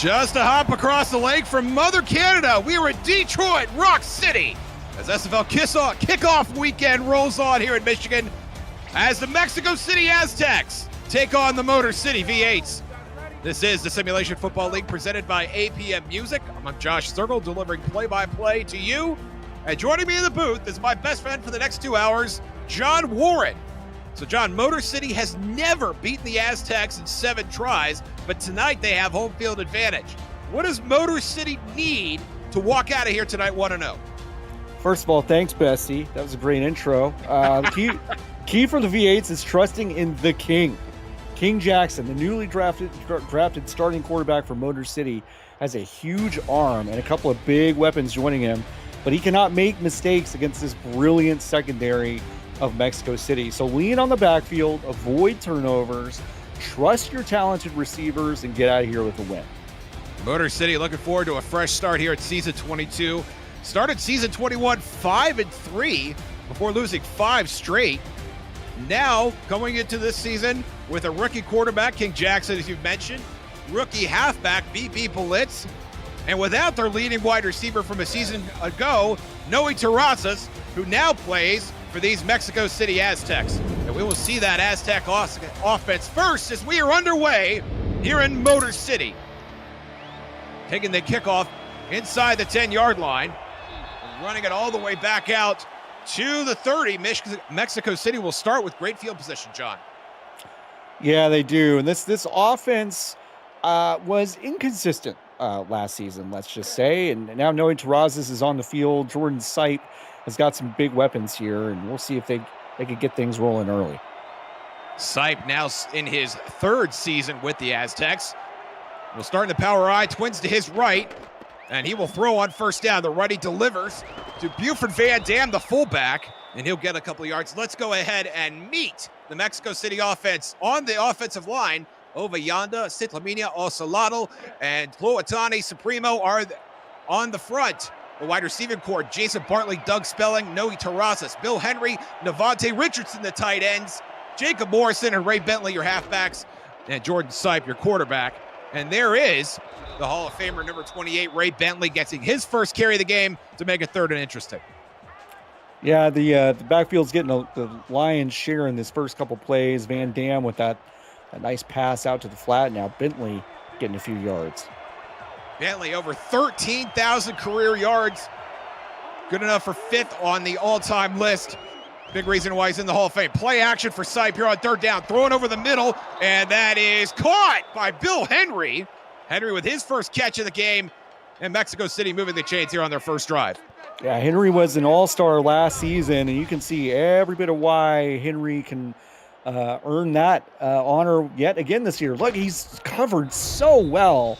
Just a hop across the lake from Mother Canada, we are at Detroit Rock City as SFL kickoff weekend rolls on here in Michigan as the Mexico City Aztecs take on the Motor City V8s. This is the Simulation Football League presented by APM Music. I'm Josh Sturgill delivering play-by-play to you. And joining me in the booth is my best friend for the next 2 hours, John Warren. So John, Motor City has never beaten the Aztecs in 7 tries, but tonight they have home field advantage. What does Motor City need to walk out of here tonight 1-0? First of all, thanks, Bessie. That was a great intro. The key for the V8s is trusting in the King. King Jackson, the newly drafted starting quarterback for Motor City, has a huge arm and a couple of big weapons joining him, but he cannot make mistakes against this brilliant secondary of Mexico City. So lean on the backfield, avoid turnovers, trust your talented receivers, and get out of here with a win. Motor City looking forward to a fresh start here at season 22. Started season 21 5-3 before losing 5 straight. Now going into this season with a rookie quarterback, King Jackson, as you've mentioned, rookie halfback, BB Blitz, and without their leading wide receiver from a season ago, Noe Terrazas, who now plays for these Mexico City Aztecs. And we will see that Aztec offense first as we are underway here in Motor City. Taking the kickoff inside the 10-yard line, running it all the way back out to the 30. Mexico City will start with great field position, John. Yeah, they do. And this offense was inconsistent last season, let's just say. And now Noe Terrazas is on the field. Jordan Sipe has got some big weapons here, and we'll see if they could get things rolling early. Sipe now in his 3rd season with the Aztecs. Will start in the power I, twins to his right, and he will throw on first down. The righty delivers to Buford Van Dam, the fullback, and he'll get a couple of yards. Let's go ahead and meet the Mexico City offense on the offensive line. Ova Yanda, Citlaminia Osalado, and Tloatani Supremo are on the front. The wide receiving core, Jason Bartley, Doug Spelling, Noe Terrazas, Bill Henry, Navante Richardson, the tight ends, Jacob Morrison and Ray Bentley, your halfbacks, and Jordan Sipe, your quarterback. And there is the Hall of Famer, number 28, Ray Bentley, getting his first carry of the game to make it third and interesting. Yeah, the backfield's getting the lion's share in this first couple plays. Van Dam with that nice pass out to the flat. Now Bentley getting a few yards. Bentley over 13,000 career yards. Good enough for 5th on the all-time list. Big reason why he's in the Hall of Fame. Play action for Sipe here on 3rd down. Throwing over the middle, and that is caught by Bill Henry. Henry with his first catch of the game, and Mexico City moving the chains here on their first drive. Yeah, Henry was an all-star last season, and you can see every bit of why Henry can earn that honor yet again this year. Look, he's covered so well.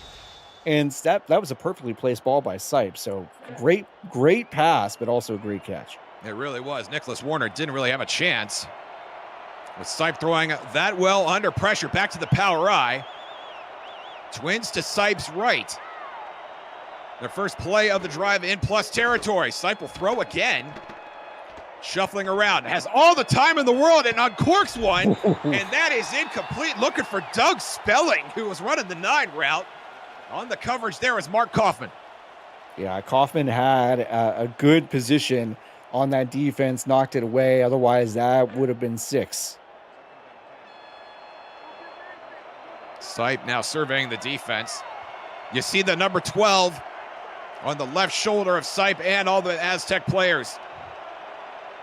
And that was a perfectly placed ball by Sipe. So great pass, but also a great catch. It really was. Nicholas Warner didn't really have a chance. With Sipe throwing that well under pressure. Back to the power I. Twins to Sipe's right. Their first play of the drive in plus territory. Sipe will throw again. Shuffling around. Has all the time in the world and uncorks one. And that is incomplete. Looking for Doug Spelling, who was running the 9 route. On the coverage there is Mark Kaufman. Yeah, Kaufman had a good position on that defense, knocked it away. Otherwise, that would have been 6. Sipe now surveying the defense. You see the number 12 on the left shoulder of Sipe and all the Aztec players.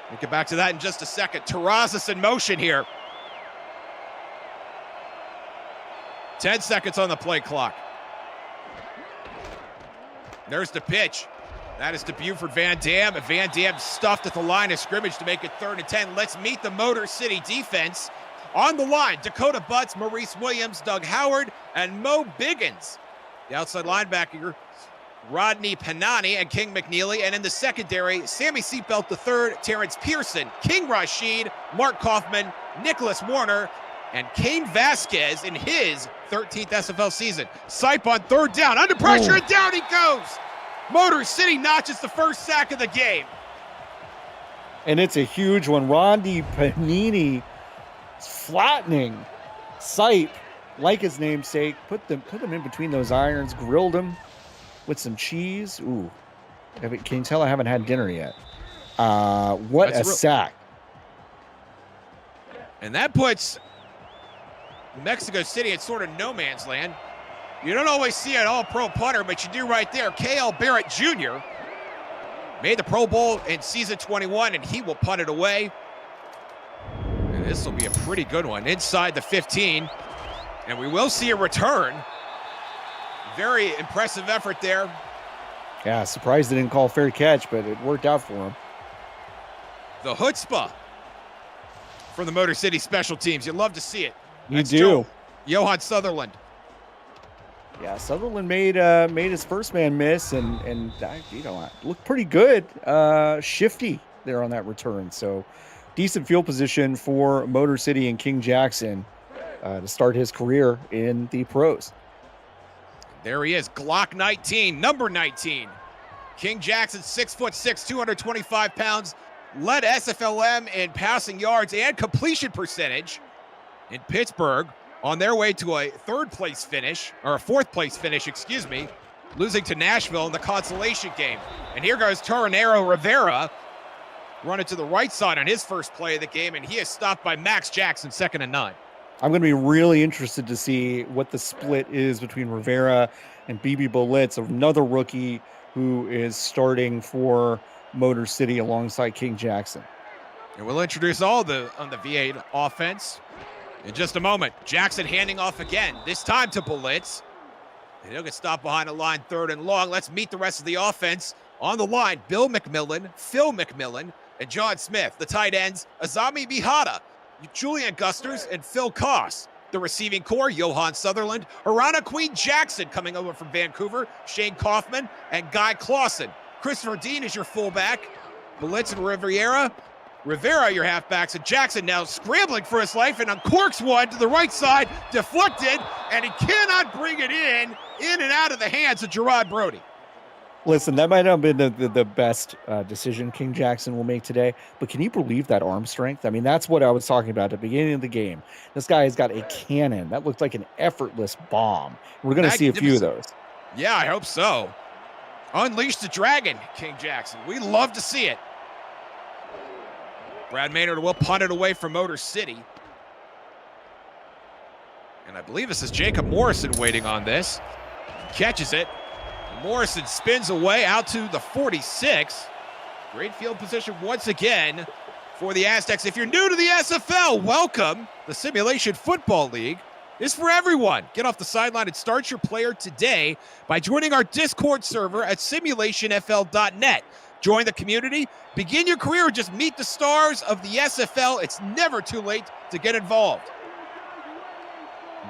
We'll get back to that in just a second. Terrazas in motion here. 10 seconds on the play clock. There's the pitch. That is to Buford Van Dam. And Van Dam stuffed at the line of scrimmage to make it 3rd and 10. Let's meet the Motor City defense. On the line, Dakota Butts, Maurice Williams, Doug Howard, and Mo Biggins. The outside linebacker, Rodney Panani and King McNeely. And in the secondary, Sammy Seatbelt III, Terrence Pearson, King Rashid, Mark Kaufman, Nicholas Warner, and Kane Vasquez in his 13th SFL season. Sipe on 3rd down, under pressure, and down he goes. Motor City notches the first sack of the game. And it's a huge one. Rodney Panini flattening Sipe like his namesake, put them in between those irons, grilled them with some cheese. Ooh, can you tell I haven't had dinner yet? What a sack. And that puts Mexico City in sort of no man's land. You don't always see an all-pro punter, but you do right there. K.L. Barrett Jr. made the Pro Bowl in season 21, and he will punt it away. And this will be a pretty good one inside the 15. And we will see a return. Very impressive effort there. Yeah, surprised they didn't call fair catch, but it worked out for him. The chutzpah from the Motor City special teams. You love to see it. That's you do. Johan Sutherland. Yeah, Sutherland made his first man miss, and looked pretty good. Shifty there on that return. So decent field position for Motor City and King Jackson to start his career in the pros. There he is, Glock 19, number 19. King Jackson, 6'6", 225 pounds, led SFLM in passing yards and completion percentage in Pittsburgh on their way to a fourth place finish, losing to Nashville in the consolation game. And here goes Torrenero Rivera, running to the right side on his first play of the game, and he is stopped by Max Jackson, 2nd and 9. I'm going to be really interested to see what the split is between Rivera and BB Bolitz, another rookie who is starting for Motor City alongside King Jackson. And we'll introduce all on the V8 offense in just a moment. Jackson handing off again, this time to Bolitz. And he'll get stopped behind the line, 3rd and long. Let's meet the rest of the offense. On the line, Bill McMillan, Phil McMillan, and John Smith. The tight ends, Azami Mihata, Julian Gusters, and Phil Koss. The receiving core, Johan Sutherland, Harana Queen Jackson coming over from Vancouver, Shane Kaufman, and Guy Clausen. Christopher Dean is your fullback. Bolitz and Rivera, your halfbacks, and Jackson now scrambling for his life and uncorks one to the right side, deflected, and he cannot bring it in and out of the hands of Gerard Brody. Listen, that might not have been the best decision King Jackson will make today, but can you believe that arm strength? I mean, that's what I was talking about at the beginning of the game. This guy has got a cannon. That looked like an effortless bomb. We're going to see a few of those. Yeah, I hope so. Unleash the dragon, King Jackson. We love to see it. Brad Maynard will punt it away from Motor City. And I believe this is Jacob Morrison waiting on this. Catches it. Morrison spins away out to the 46. Great field position once again for the Aztecs. If you're new to the SFL, welcome. The Simulation Football League is for everyone. Get off the sideline and start your player today by joining our Discord server at simulationfl.net. Join the community, begin your career, or just meet the stars of the SFL. It's never too late to get involved.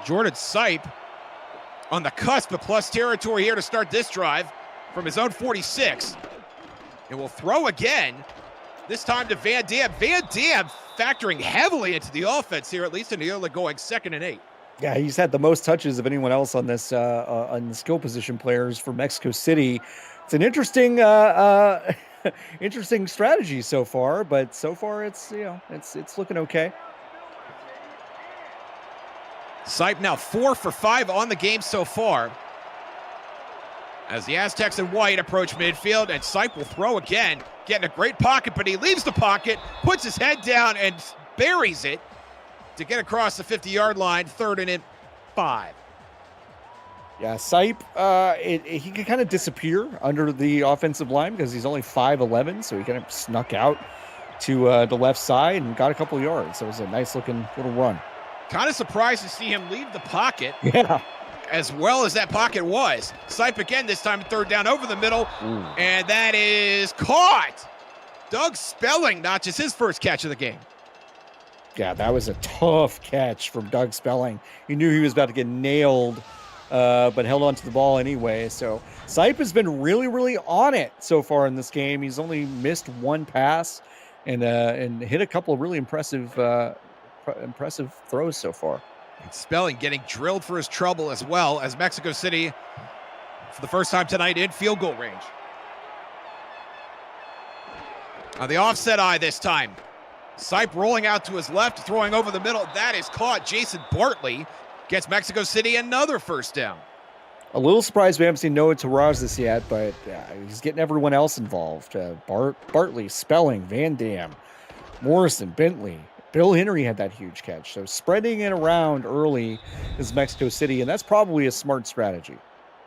Jordan Sipe on the cusp of plus territory here to start this drive from his own 46. And will throw again, this time to Van Dam. Van Dam factoring heavily into the offense here, at least in the early going, 2nd and 8. Yeah, he's had the most touches of anyone else on this on the skill position players for Mexico City. It's an interesting interesting strategy so far, but so far it's looking okay. Sipe now 4 for 5 on the game so far. As the Aztecs in white approach midfield, and Sipe will throw again, getting a great pocket, but he leaves the pocket, puts his head down, and buries it to get across the 50-yard line, 3rd and 5. Yeah, Sipe, he can kind of disappear under the offensive line because he's only 5'11", so he kind of snuck out to the left side and got a couple yards. So it was a nice-looking little run. Kind of surprised to see him leave the pocket. Yeah. As well as that pocket was. Sipe again, this time 3rd down over the middle. Ooh. And that is caught. Doug Spelling notches his first catch of the game. Yeah, that was a tough catch from Doug Spelling. He knew he was about to get nailed, but held on to the ball anyway. So Sipe has been really, really on it so far in this game. He's only missed one pass and hit a couple of really impressive throws so far. And Spelling getting drilled for his trouble as well as Mexico City for the first time tonight in field goal range. On the offset eye this time. Sipe rolling out to his left, throwing over the middle. That is caught. Jason Bartley Gets Mexico City another first down. A little surprised we haven't seen Noah Terrazas yet, but he's getting everyone else involved. Bartley, Spelling, Van Dam, Morrison, Bentley. Bill Henry had that huge catch. So spreading it around early is Mexico City, and that's probably a smart strategy.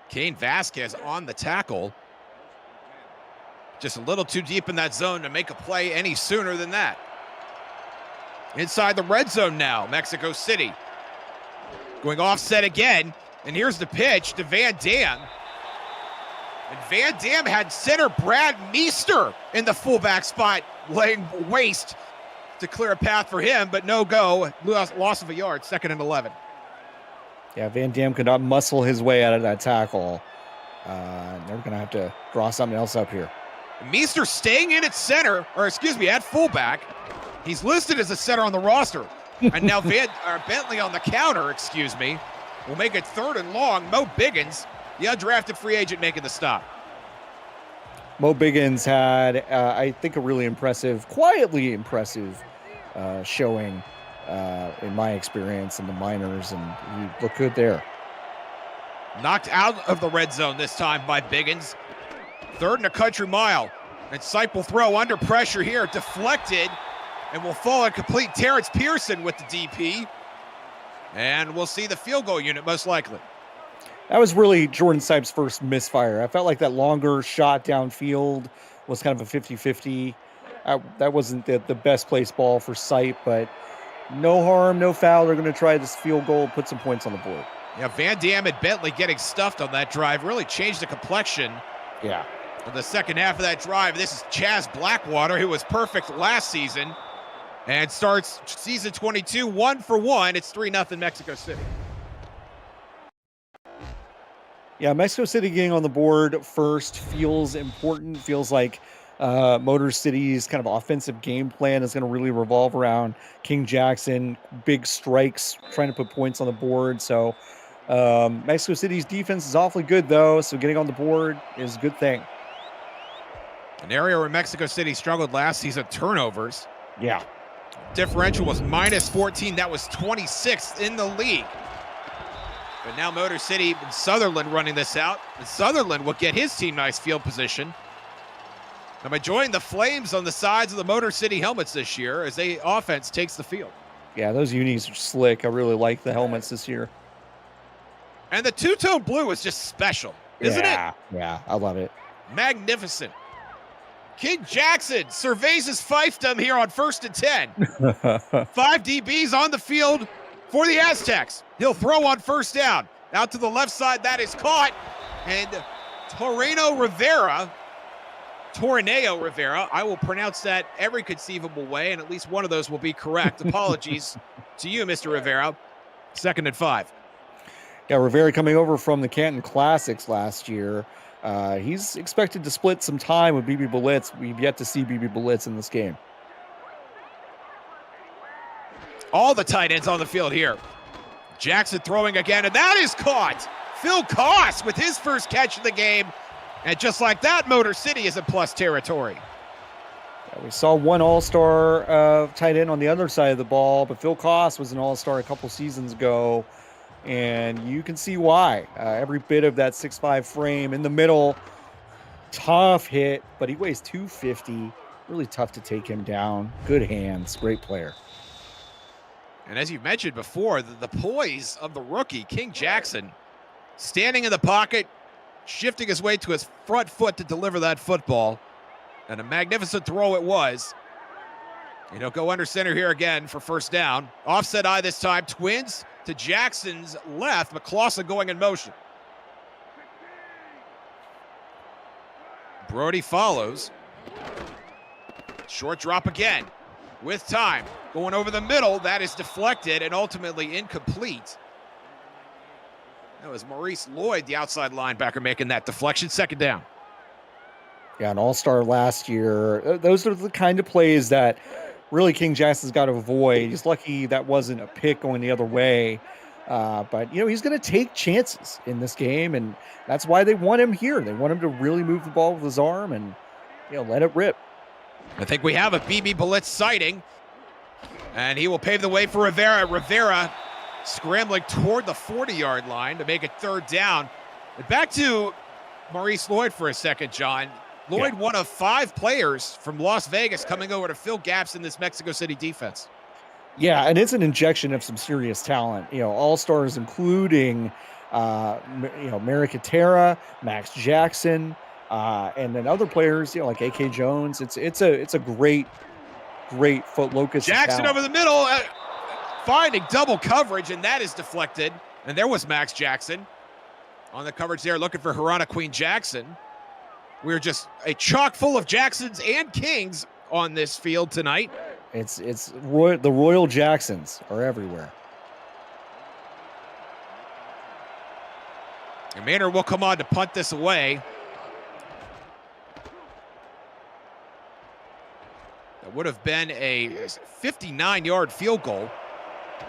Cain Vasquez on the tackle. Just a little too deep in that zone to make a play any sooner than that. Inside the red zone now, Mexico City. Going offset again, and here's the pitch to Van Dam. And Van Dam had center Brad Meester in the fullback spot, laying waste to clear a path for him, but no go. Loss of a yard, 2nd and 11. Yeah, Van Dam could not muscle his way out of that tackle. They're going to have to draw something else up here. Meester staying in at center, or excuse me, at fullback. He's listed as a center on the roster. And now Bentley on the counter, excuse me, will make it 3rd and long. Mo Biggins, the undrafted free agent, making the stop. Mo Biggins had, I think, a really impressive, quietly impressive showing in my experience in the minors, and he looked good there. Knocked out of the red zone this time by Biggins. 3rd and a country mile. And Sipe will throw under pressure here, deflected, and will fall incomplete. Terrence Pearson with the DP. And we'll see the field goal unit most likely. That was really Jordan Sipe's first misfire. I felt like that longer shot downfield was kind of a 50-50. That wasn't the best placed ball for Sipe, but no harm, no foul. They're going to try this field goal, put some points on the board. Yeah, Van Dam and Bentley getting stuffed on that drive really changed the complexion. Yeah. In the second half of that drive, this is Chaz Blackwater, who was perfect last season and starts season 22 1 for 1. It's 3-0 Mexico City. Yeah, Mexico City getting on the board first feels important. Feels like Motor City's kind of offensive game plan is going to really revolve around King Jackson, big strikes, trying to put points on the board. So Mexico City's defense is awfully good, though, so getting on the board is a good thing. An area where Mexico City struggled last season, turnovers. Yeah. Differential was -14. That was 26th in the league. But now Motor City and Sutherland running this out. And Sutherland will get his team nice field position. I'm enjoying the flames on the sides of the Motor City helmets this year as the offense takes the field. Yeah, those unis are slick. I really like the helmets this year. And the two-tone blue is just special, isn't it? Yeah, I love it. Magnificent. King Jackson surveys his fiefdom here on 1st and 10. 5 DBs on the field for the Aztecs. He'll throw on 1st down. Out to the left side, that is caught. And Torneo Rivera, I will pronounce that every conceivable way, and at least one of those will be correct. Apologies to you, Mr. Rivera. 2nd and 5. Yeah, Rivera coming over from the Canton Classics last year. He's expected to split some time with BB Blitz. We've yet to see BB Blitz in this game. All the tight ends on the field here. Jackson throwing again, and that is caught. Phil Koss with his first catch of the game. And just like that, Motor City is in plus territory. Yeah, we saw one all-star tight end on the other side of the ball, but Phil Koss was an all-star a couple seasons ago. And you can see why. Every bit of that 6'5" frame in the middle, tough hit, but he weighs 250. Really tough to take him down. Good hands, great player. And as you've mentioned before, the poise of the rookie, King Jackson, standing in the pocket, shifting his way to his front foot to deliver that football. And a magnificent throw it was. And he'll go under center here again for 1st down. Offset eye this time, Twins to Jackson's left. McClawson going in motion. Brody follows. Short drop again with time. Going over the middle, that is deflected and ultimately incomplete. That was Maurice Lloyd, the outside linebacker, making that deflection. 2nd down. Yeah, an all-star last year. Those are the kind of plays that really King Jackson's got to avoid. He's lucky that wasn't a pick going the other way. But, he's going to take chances in this game, and that's why they want him here. They want him to really move the ball with his arm and, let it rip. I think we have a BB Blitz sighting, and he will pave the way for Rivera. Rivera scrambling toward the 40-yard line to make it third down. And back to Maurice Lloyd for a second, John. Lloyd, one of 5 players from Las Vegas coming over to fill gaps in this Mexico City defense. Yeah, and it's an injection of some serious talent. All-stars including, Maricatera, Max Jackson, and then other players, like A.K. Jones. It's a great foot locust. Jackson over the middle, finding double coverage, and that is deflected. And there was Max Jackson on the coverage there, looking for Harana Queen Jackson. We're just a chock full of Jacksons and Kings on this field tonight. The Royal Jacksons are everywhere. And Manor will come on to punt this away. That would have been a 59-yard field goal.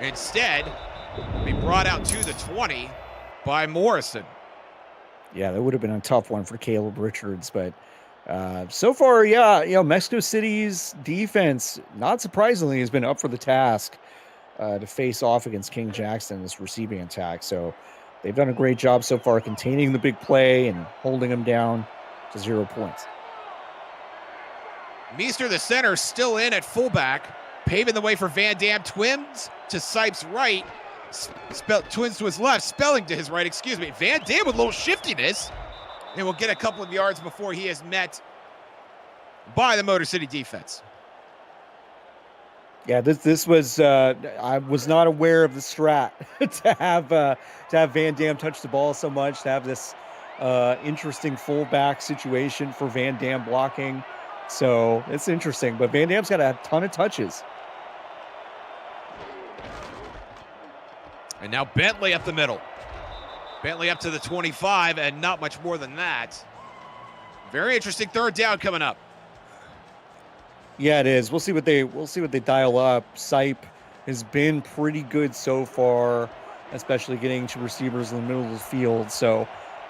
Instead, be brought out to the 20 by Morrison. Yeah, that would have been a tough one for Caleb Richards, but so far, Mexico City's defense, not surprisingly, has been up for the task to face off against King Jackson, this receiving attack. So they've done a great job so far containing the big play and holding them down to 0 points. Meester, the center, still in at fullback, paving the way for Van Dam. Twins to Sipes' right, Twins to his left, Spelling to his right, excuse me. Van Dam with a little shiftiness, and will get a couple of yards before he is met by the Motor City defense. Yeah, this was I was not aware of the strat to have Van Dam touch the ball so much, to have this interesting fullback situation for Van Dam blocking. So it's interesting, but Van Dam's got a ton of touches. And now Bentley up the middle. Bentley up to the 25, and not much more than that. Very interesting third down coming up. Yeah, it is. We'll see what they dial up. Sipe has been pretty good so far, especially getting to receivers in the middle of the field. So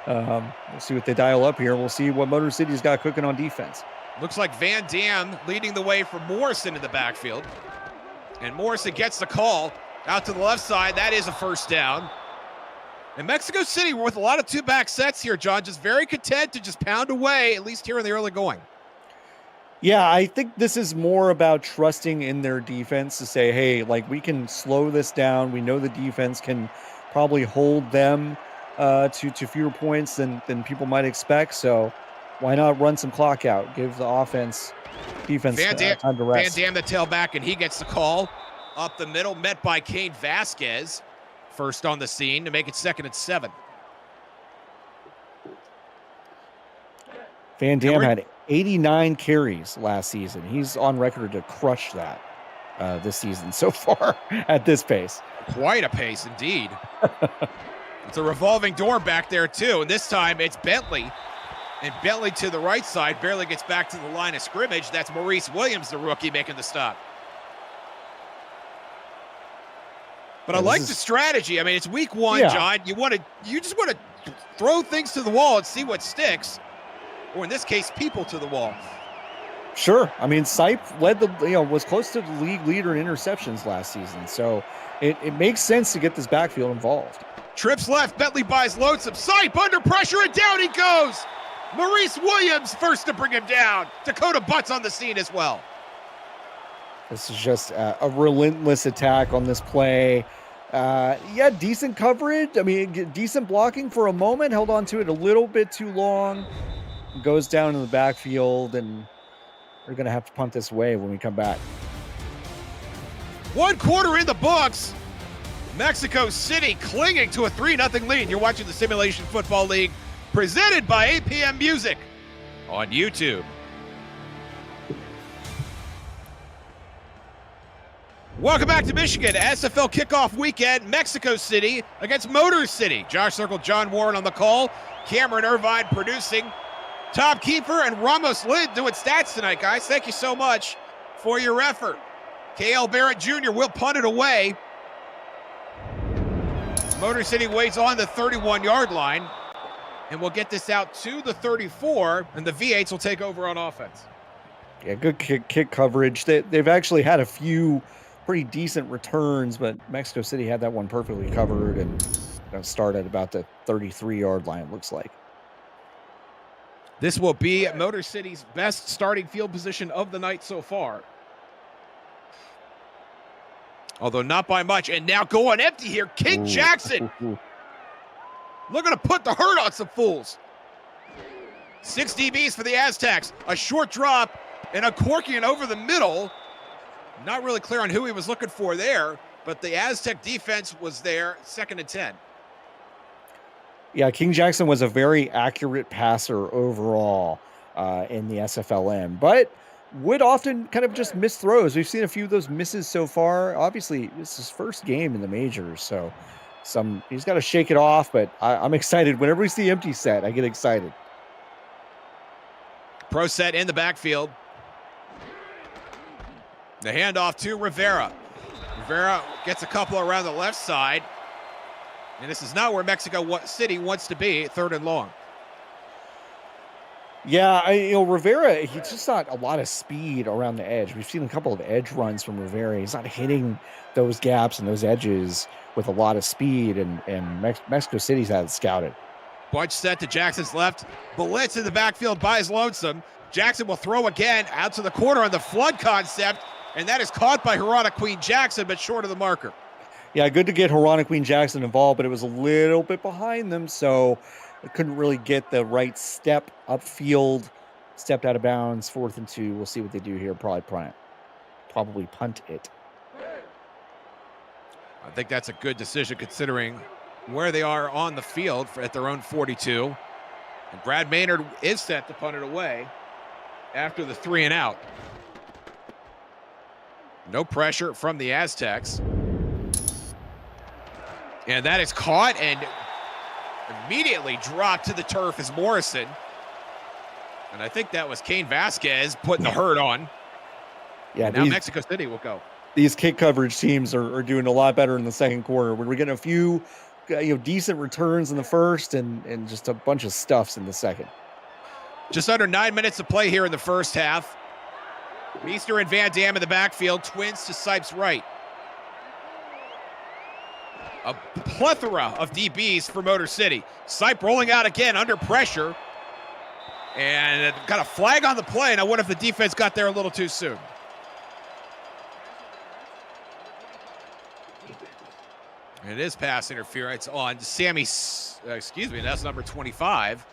we'll see what they dial up here. We'll see what Motor City's got cooking on defense. Looks like Van Dam leading the way for Morrison in the backfield. And Morrison gets the call out to the left side. That is a first down. And Mexico City, with a lot of two-back sets here, John, just very content to just pound away, at least here in the early going. Yeah, I think this is more about trusting in their defense to say, hey, we can slow this down. We know the defense can probably hold them to fewer points than people might expect. So why not run some clock out? Give the defense time to rest. Van Dam, the tailback, and he gets the call up the middle, met by Kane Vasquez. First on the scene to make it 2nd and 7. Van Dam had 89 carries last season. He's on record to crush that this season so far at this pace. Quite a pace indeed. It's a revolving door back there too, and this time it's Bentley. And Bentley to the right side barely gets back to the line of scrimmage. That's Maurice Williams, the rookie, making the stop. But I like the strategy. I mean, it's week 1, John. You just want to throw things to the wall and see what sticks, or in this case, people to the wall. Sure. I mean, Sipe was close to the league leader in interceptions last season, so it makes sense to get this backfield involved. Trips left. Bentley buys lonesome. Sipe under pressure, and down he goes. Maurice Williams first to bring him down. Dakota Butts on the scene as well. This is just a relentless attack on this play. Decent coverage. I mean, decent blocking for a moment. Held on to it a little bit too long. Goes down in the backfield, and we're going to have to punt this away when we come back. 1 quarter in the books. Mexico City clinging to a 3-0 lead. You're watching the Simulation Football League, presented by APM Music on YouTube. Welcome back to Michigan. SFL kickoff weekend. Mexico City against Motor City. Josh Circle, John Warren on the call. Cameron Irvine producing. Tom Kiefer and Ramos Lind doing stats tonight, guys. Thank you so much for your effort. KL Barrett Jr. will punt it away. Motor City waits on the 31-yard line. And we'll get this out to the 34, and the V8s will take over on offense. Yeah, good kick coverage. They've actually had a few pretty decent returns, but Mexico City had that one perfectly covered and start at about the 33-yard line, it looks like. This will be Motor City's best starting field position of the night so far. Although not by much. And now going empty here, King Jackson. Looking to put the hurt on some fools. 6 DBs for the Aztecs. A short drop and a corking over the middle. Not really clear on who he was looking for there, but the Aztec defense was there, 2nd and 10. Yeah, King Jackson was a very accurate passer overall in the SFLM, but would often kind of just miss throws. We've seen a few of those misses so far. Obviously, this is his first game in the majors, so he's got to shake it off, but I'm excited. Whenever we see empty set, I get excited. Pro set in the backfield. The handoff to Rivera. Rivera gets a couple around the left side. And this is not where Mexico City wants to be, 3rd and long. Yeah, Rivera, he's just not a lot of speed around the edge. We've seen a couple of edge runs from Rivera. He's not hitting those gaps and those edges with a lot of speed, and Mexico City's had it scouted. Bunch set to Jackson's left. Blitz in the backfield by his lonesome. Jackson will throw again out to the corner on the flood concept, and that is caught by Queen Jackson, but short of the marker. Yeah, good to get Queen Jackson involved, but it was a little bit behind them, so I couldn't really get the right step upfield. Stepped out of bounds, 4th and 2. We'll see what they do here. Probably punt it. I think that's a good decision considering where they are on the field at their own 42. And Brad Maynard is set to punt it away after the 3 and out. No pressure from the Aztecs. And that is caught and immediately dropped to the turf as Morrison. And I think that was Cain Vasquez putting the hurt on. Yeah, now Mexico City will go. These kick coverage teams are doing a lot better in the second quarter. We're getting a few decent returns in the first and just a bunch of stuffs in the second. Just under 9 minutes to play here in the first half. Meester and Van Dam in the backfield, twins to Sipes right. A plethora of DBs for Motor City. Sipe rolling out again under pressure. And got a flag on the play. And I wonder if the defense got there a little too soon. It is pass interference on Sammy, that's number 25.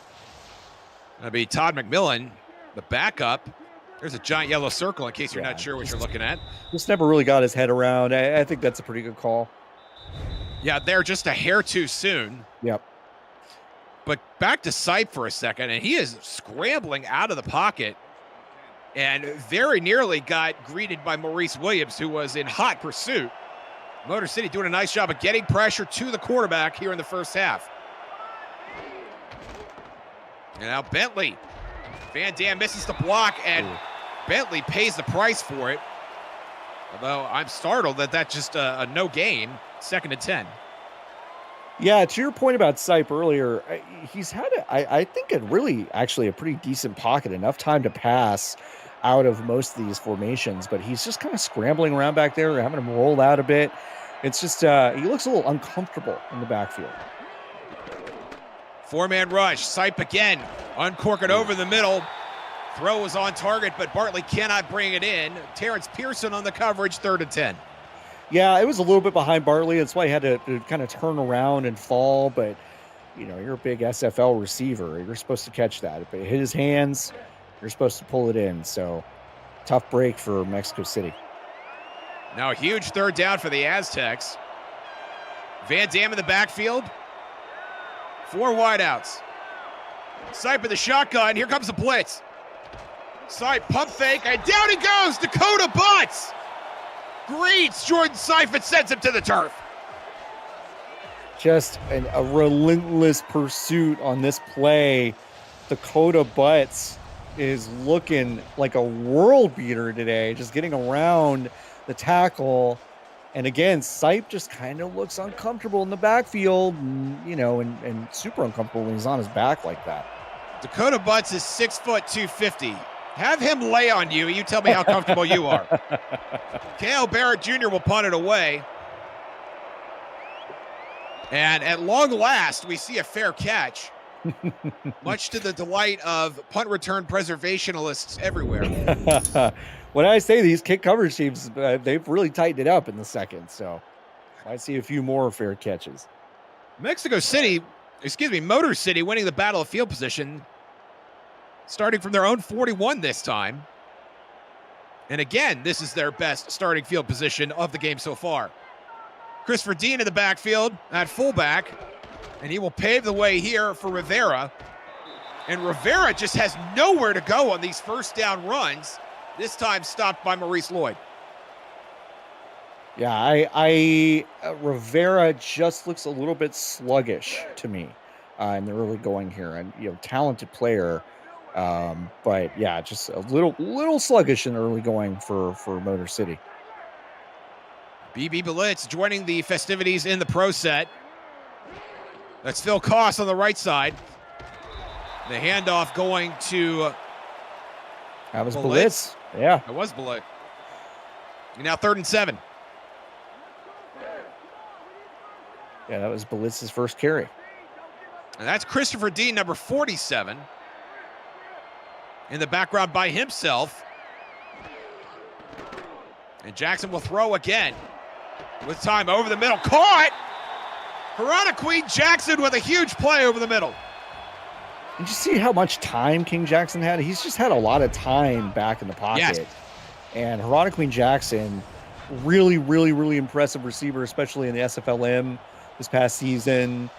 That'll be Todd McMillan, the backup. There's a giant yellow circle in case you're not sure what you're looking at. Just never really got his head around. I think that's a pretty good call. Yeah, they're just a hair too soon. Yep. But back to Sipe for a second, and he is scrambling out of the pocket and very nearly got greeted by Maurice Williams, who was in hot pursuit. Motor City doing a nice job of getting pressure to the quarterback here in the first half. And now Bentley. Van Dam misses the block, and Bentley pays the price for it. Although I'm startled that just a no gain, 2nd and 10. Yeah, to your point about Sipe earlier, he's had, I think, actually a pretty decent pocket, enough time to pass out of most of these formations, but he's just kind of scrambling around back there, having him roll out a bit. It's just, he looks a little uncomfortable in the backfield. 4-man rush, Sipe again, uncorking over the middle. Throw was on target, but Bartley cannot bring it in. Terrence Pearson on the coverage, 3rd and 10. Yeah, it was a little bit behind Bartley. That's why he had to kind of turn around and fall. But, you're a big SFL receiver. You're supposed to catch that. If it hit his hands, you're supposed to pull it in. So, tough break for Mexico City. Now a huge 3rd down for the Aztecs. Van Dam in the backfield. 4 wideouts. Sipe in the shotgun. Here comes the blitz. Sipe pump fake, and down he goes. Dakota Butts greets Jordan Sipe and sends him to the turf. Just a relentless pursuit on this play. Dakota Butts is looking like a world beater today, just getting around the tackle. And again, Sipe just kind of looks uncomfortable in the backfield, and super uncomfortable when he's on his back like that. Dakota Butts is 6 foot 250. Have him lay on you. You tell me how comfortable you are. Cale Barrett Jr. will punt it away. And at long last, we see a fair catch, much to the delight of punt return preservationists everywhere. When I say these kick coverage teams, they've really tightened it up in the second. So I see a few more fair catches. Motor City winning the battle of field position, starting from their own 41 this time. And again, this is their best starting field position of the game so far. Christopher Dean in the backfield at fullback, and he will pave the way here for Rivera. And Rivera just has nowhere to go on these first down runs, this time stopped by Maurice Lloyd. Yeah, Rivera just looks a little bit sluggish to me in the early going here, and talented player, but yeah, just a little sluggish in the early going for Motor City. BB Blitz joining the festivities in the pro set. That's Phil Koss on the right side. The handoff going to that was Blitz. Yeah, it was Blitz. And now 3rd and 7. Yeah, that was Blitz's first carry. And that's Christopher Dean, number 47. In the background by himself. And Jackson will throw again. With time over the middle. Caught! Queen Jackson with a huge play over the middle. Did you see how much time King Jackson had? He's just had a lot of time back in the pocket. Yes. And Queen Jackson, really, really, really impressive receiver, especially in the SFLM this past season,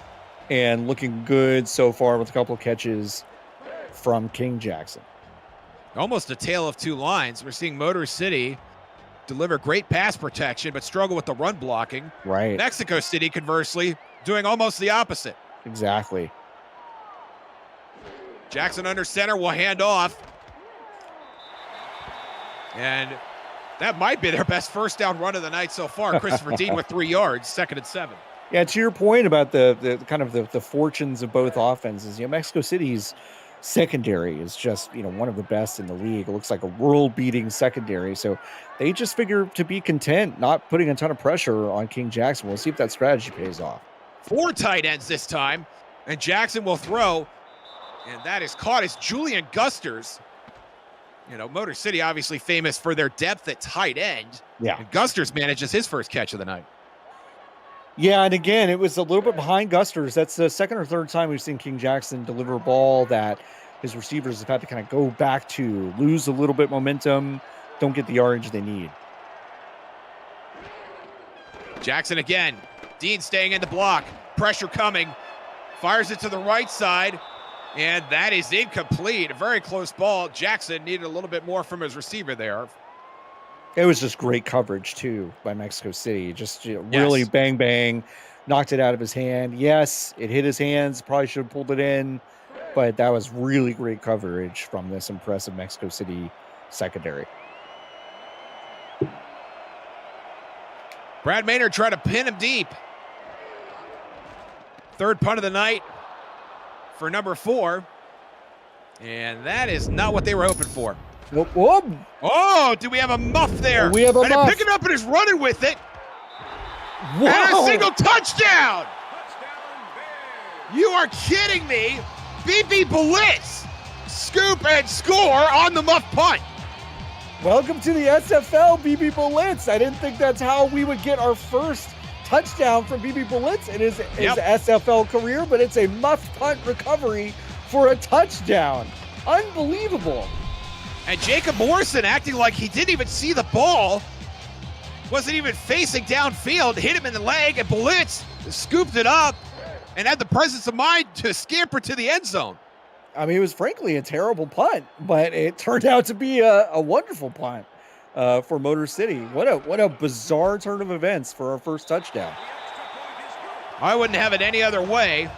and looking good so far with a couple of catches from King Jackson. Almost a tale of two lines. We're seeing Motor City deliver great pass protection, but struggle with the run blocking. Right. Mexico City, conversely, doing almost the opposite. Exactly. Jackson under center will hand off. And that might be their best first down run of the night so far. Christopher Dean with 3 yards, 2nd and 7. Yeah, to your point about the kind of the fortunes of both offenses, Mexico City's secondary is just, one of the best in the league. It looks like a world-beating secondary. So they just figure to be content, not putting a ton of pressure on King Jackson. We'll see if that strategy pays off. 4 tight ends this time, and Jackson will throw, and that is caught as Julian Gusters. Motor City obviously famous for their depth at tight end. Yeah. And Gusters manages his first catch of the night. Yeah, and again, it was a little bit behind Gusters. That's the second or third time we've seen King Jackson deliver a ball that his receivers have had to kind of go back to, lose a little bit momentum, don't get the yardage they need. Jackson again. Dean staying in the block. Pressure coming. Fires it to the right side. And that is incomplete. A very close ball. Jackson needed a little bit more from his receiver there. It was just great coverage, too, by Mexico City. Just really bang, bang, knocked it out of his hand. Yes, it hit his hands. Probably should have pulled it in. But that was really great coverage from this impressive Mexico City secondary. Brad Maynard tried to pin him deep. 3rd punt of the night for number 4. And that is not what they were hoping for. Nope. Whoop. Oh, do we have a muff there? We have a muff. Pick it up and is running with it. Wow. And a single touchdown. You are kidding me. BB Blitz, scoop and score on the muff punt. Welcome to the SFL, BB Blitz. I didn't think that's how we would get our first touchdown from BB Blitz in his SFL career, but it's a muff punt recovery for a touchdown. Unbelievable. And Jacob Morrison acting like he didn't even see the ball, wasn't even facing downfield, hit him in the leg, and Blitz scooped it up and had the presence of mind to scamper to the end zone. I mean, it was frankly a terrible punt, but it turned out to be a wonderful punt for Motor City. What a bizarre turn of events for our first touchdown. I wouldn't have it any other way.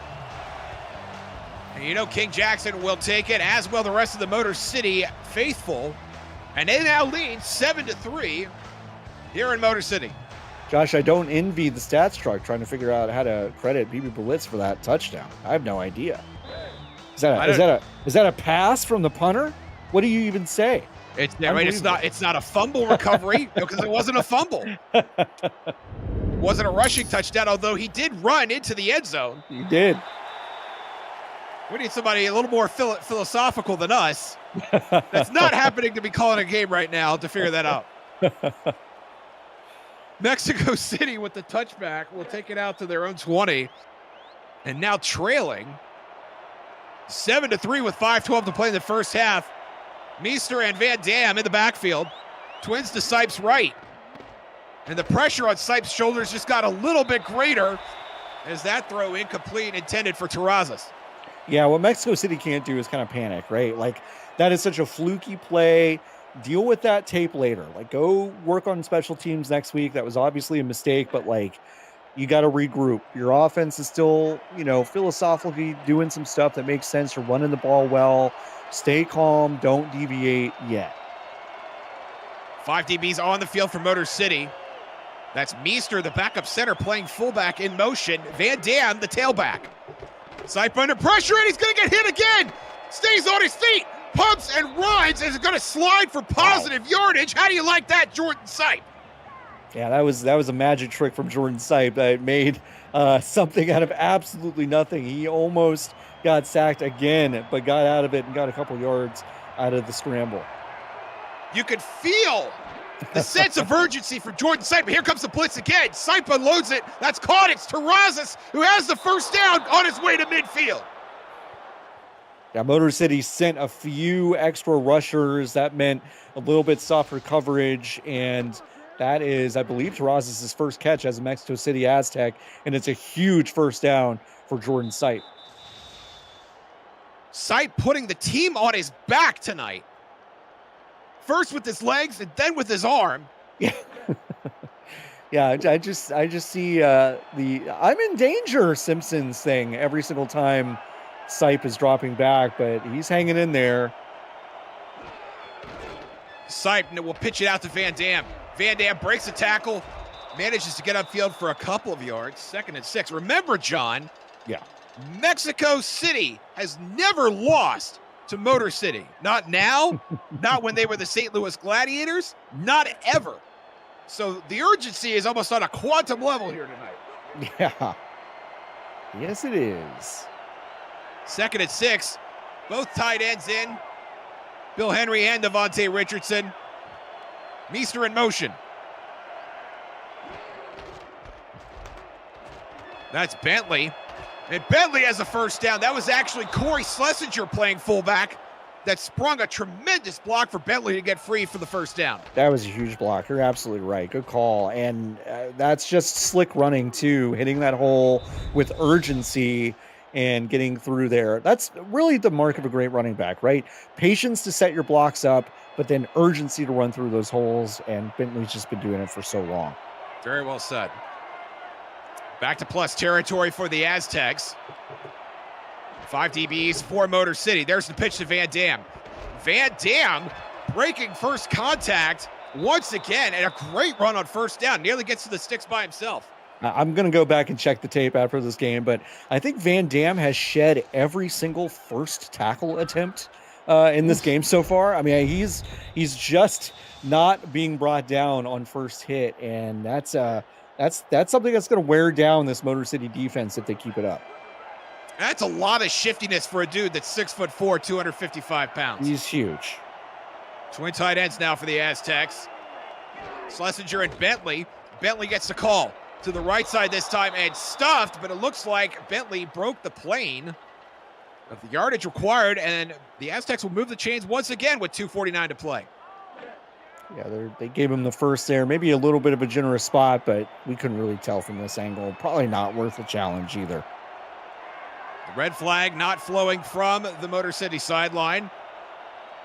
And King Jackson will take it, as will the rest of the Motor City faithful. And they now lead 7-3 here in Motor City. Josh, I don't envy the stats truck trying to figure out how to credit BB Blitz for that touchdown. I have no idea. Is that a pass from the punter? What do you even say? It's right. It's not a fumble recovery because it wasn't a fumble. Wasn't a rushing touchdown, although he did run into the end zone. He did. We need somebody a little more philosophical than us. That's not happening to be calling a game right now to figure that out. Mexico City with the touchback will take it out to their own 20. And now trailing 7-3 with 5:12 to play in the first half. Meester and Van Dam in the backfield. Twins to Sipes' right. And the pressure on Sipes' shoulders just got a little bit greater as that throw incomplete, intended for Terrazas. Yeah, what Mexico City can't do is kind of panic, right? Like, that is such a fluky play. Deal with that tape later. Like, go work on special teams next week. That was obviously a mistake, but, like, you got to regroup. Your offense is still, philosophically doing some stuff that makes sense. You're running the ball well. Stay calm. Don't deviate yet. 5 DBs on the field for Motor City. That's Meester, the backup center, playing fullback in motion. Van Dam, the tailback. Sipe under pressure, and he's going to get hit again. Stays on his feet, pumps and runs, and is going to slide for positive yardage. How do you like that, Jordan Sipe? Yeah, that was a magic trick from Jordan Sipe that made something out of absolutely nothing. He almost got sacked again, but got out of it and got a couple yards out of the scramble. You could feel the sense of urgency for Jordan Sipe. Here comes the blitz again. Sipe unloads it. That's caught. It's Terrazas who has the first down on his way to midfield. Yeah, Motor City sent a few extra rushers. That meant a little bit softer coverage, and that is, I believe, Terrazas' first catch as a Mexico City Aztec, and it's a huge first down for Jordan Sipe. Sipe putting the team on his back tonight. First with his legs and then with his arm. Yeah. Yeah, I just see the I'm in danger Simpsons thing every single time Sipe is dropping back, but he's hanging in there. Sipe will pitch it out to Van Dam. Van Dam breaks the tackle, manages to get upfield for a couple of yards. 2nd and 6. Remember, John, Mexico City has never lost to Motor City. Not now, not when they were the St. Louis Gladiators, not ever. So the urgency is almost on a quantum level here tonight. Yeah. Yes, it is. 2nd and 6. Both tight ends in. Bill Henry and Devontae Richardson. Meester in motion. That's Bentley. And Bentley has a first down. That was actually Corey Schlesinger playing fullback that sprung a tremendous block for Bentley to get free for the first down. That was a huge block. You're absolutely right. Good call. And that's just slick running, too, hitting that hole with urgency and getting through there. That's really the mark of a great running back, right? Patience to set your blocks up, but then urgency to run through those holes. And Bentley's just been doing it for so long. Very well said. Back to plus territory for the Aztecs. 5 DBs for Motor City. There's the pitch to Van Dam. Van Dam breaking first contact once again, and a great run on first down. Nearly gets to the sticks by himself. I'm going to go back and check the tape after this game, but I think Van Dam has shed every single first tackle attempt in this game so far. I mean, he's just not being brought down on first hit, and that's something that's going to wear down this Motor City defense if they keep it up. That's a lot of shiftiness for a dude that's 6'4", 255 pounds. He's huge. Twin tight ends now for the Aztecs. Schlesinger and Bentley. Bentley gets the call to the right side this time and stuffed, but it looks like Bentley broke the plane of the yardage required, and the Aztecs will move the chains once again with 2:49 to play. Yeah, they gave him the first there. Maybe a little bit of a generous spot, but we couldn't really tell from this angle. Probably not worth a challenge either. The red flag not flowing from the Motor City sideline.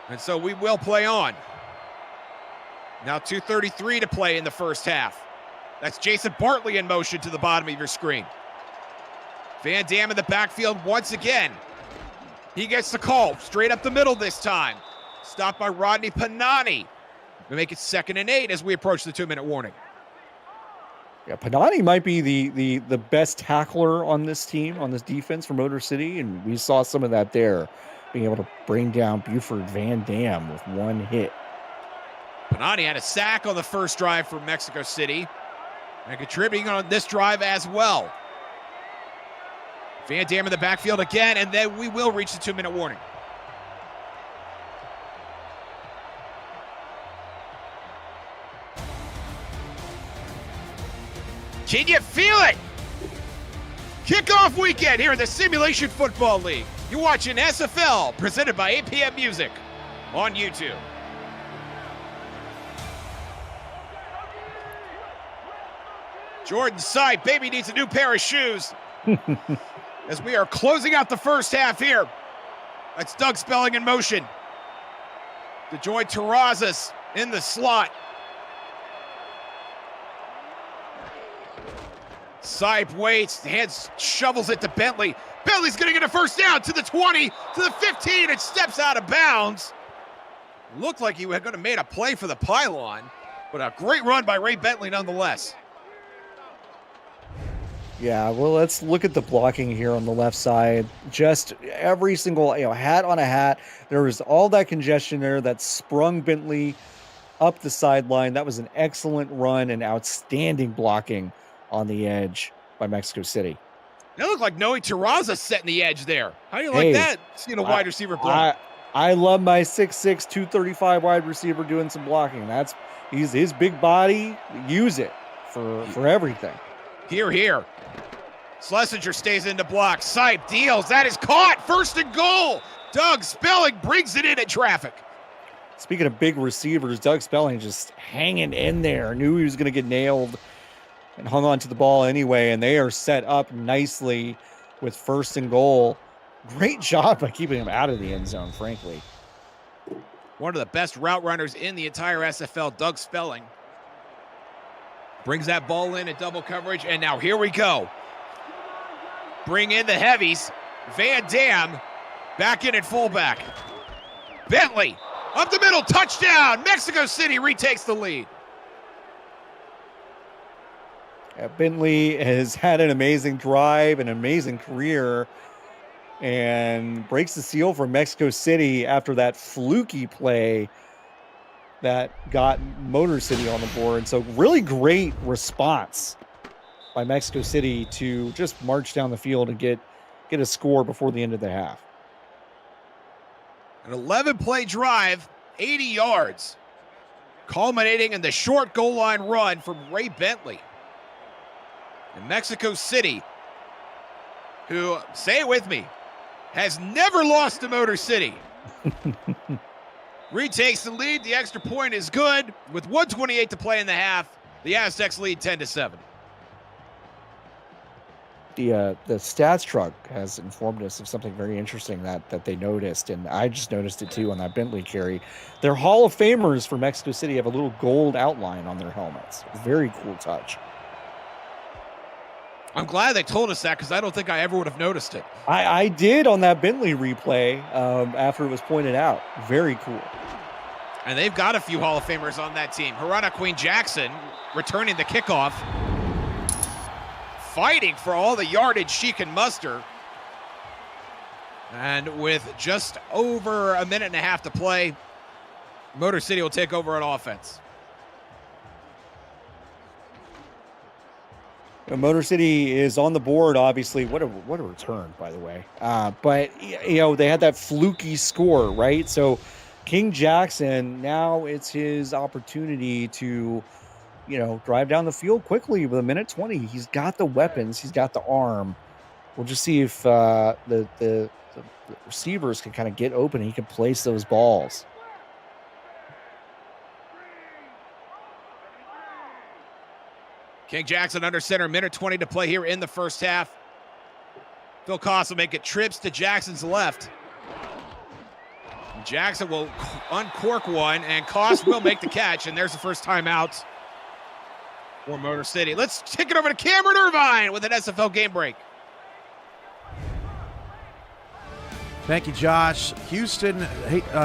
And so we will play on. Now 2:33 to play in the first half. That's Jason Bartley in motion to the bottom of your screen. Van Dam in the backfield once again. He gets the call straight up the middle this time. Stopped by Rodney Panani. We make it 2nd and 8 as we approach the 2-minute warning. Yeah, Panani might be the best tackler on this team, on this defense for Motor City, and we saw some of that there. being able to bring down Buford Van Dam with one hit. Panani had a sack on the first drive for Mexico City and contributing on this drive as well. Van Dam in the backfield again, and then we will reach the 2-minute warning. Can you feel it? Kickoff weekend here in the Simulation Football League. You're watching SFL, presented by APM Music on YouTube. Jordan Sipe, baby needs a new pair of shoes. As we are closing out the first half here. That's Doug Spelling in motion. DeJoy Terrazas in the slot. Sipe waits, hands, shovels it to Bentley. Bentley's gonna get a first down to the 20, to the 15, and steps out of bounds. Looked like he was gonna make a play for the pylon, but a great run by Ray Bentley nonetheless. Yeah, well, let's look at the blocking here on the left side. Just every single, hat on a hat. There was all that congestion there that sprung Bentley up the sideline. That was an excellent run and outstanding blocking on the edge by Mexico City. It looked like Noe Terraza setting the edge there. How do you like that? Seeing a wide receiver block. I love my 6'6", 235 wide receiver doing some blocking. He's his big body. Use it for everything. Here. Schlesinger stays in the block. Sipe deals. That is caught. 1st and goal. Doug Spelling brings it into traffic. Speaking of big receivers, Doug Spelling just hanging in there. Knew he was going to get nailed and hung on to the ball anyway. And they are set up nicely with 1st and goal. Great job by keeping him out of the end zone, frankly. One of the best route runners in the entire SFL, Doug Spelling. Brings that ball in at double coverage, and now here we go. Bring in the heavies. Van Dam back in at fullback. Bentley up the middle, touchdown. Mexico City retakes the lead. Bentley has had an amazing drive, an amazing career, and breaks the seal for Mexico City after that fluky play that got Motor City on the board. So really great response by Mexico City to just march down the field and get a score before the end of the half. An 11-play drive, 80 yards, culminating in the short goal line run from Ray Bentley. And Mexico City, who, say it with me, has never lost to Motor City. Retakes the lead. The extra point is good. With 1:28 to play in the half, the Aztecs lead 10-7. The stats truck has informed us of something very interesting that they noticed, and I just noticed it too on that Bentley carry. Their Hall of Famers for Mexico City have a little gold outline on their helmets. Very cool touch. I'm glad they told us that because I don't think I ever would have noticed it. I did on that Bentley replay after it was pointed out. Very cool. And they've got a few Hall of Famers on that team. Harana Queen Jackson returning the kickoff, fighting for all the yardage she can muster. And with just over a minute and a half to play, Motor City will take over on offense. Motor City is on the board, obviously. What a return, by the way. But, they had that fluky score, right? So King Jackson, now it's his opportunity to, drive down the field quickly with 1:20. He's got the weapons. He's got the arm. We'll just see if the receivers can kind of get open and he can place those balls. King Jackson under center, 1:20 to play here in the first half. Phil Koss will make it trips to Jackson's left. Jackson will uncork one, and Koss will make the catch, and there's the first timeout for Motor City. Let's kick it over to Cameron Irvine with an SFL game break. Thank you, Josh. Houston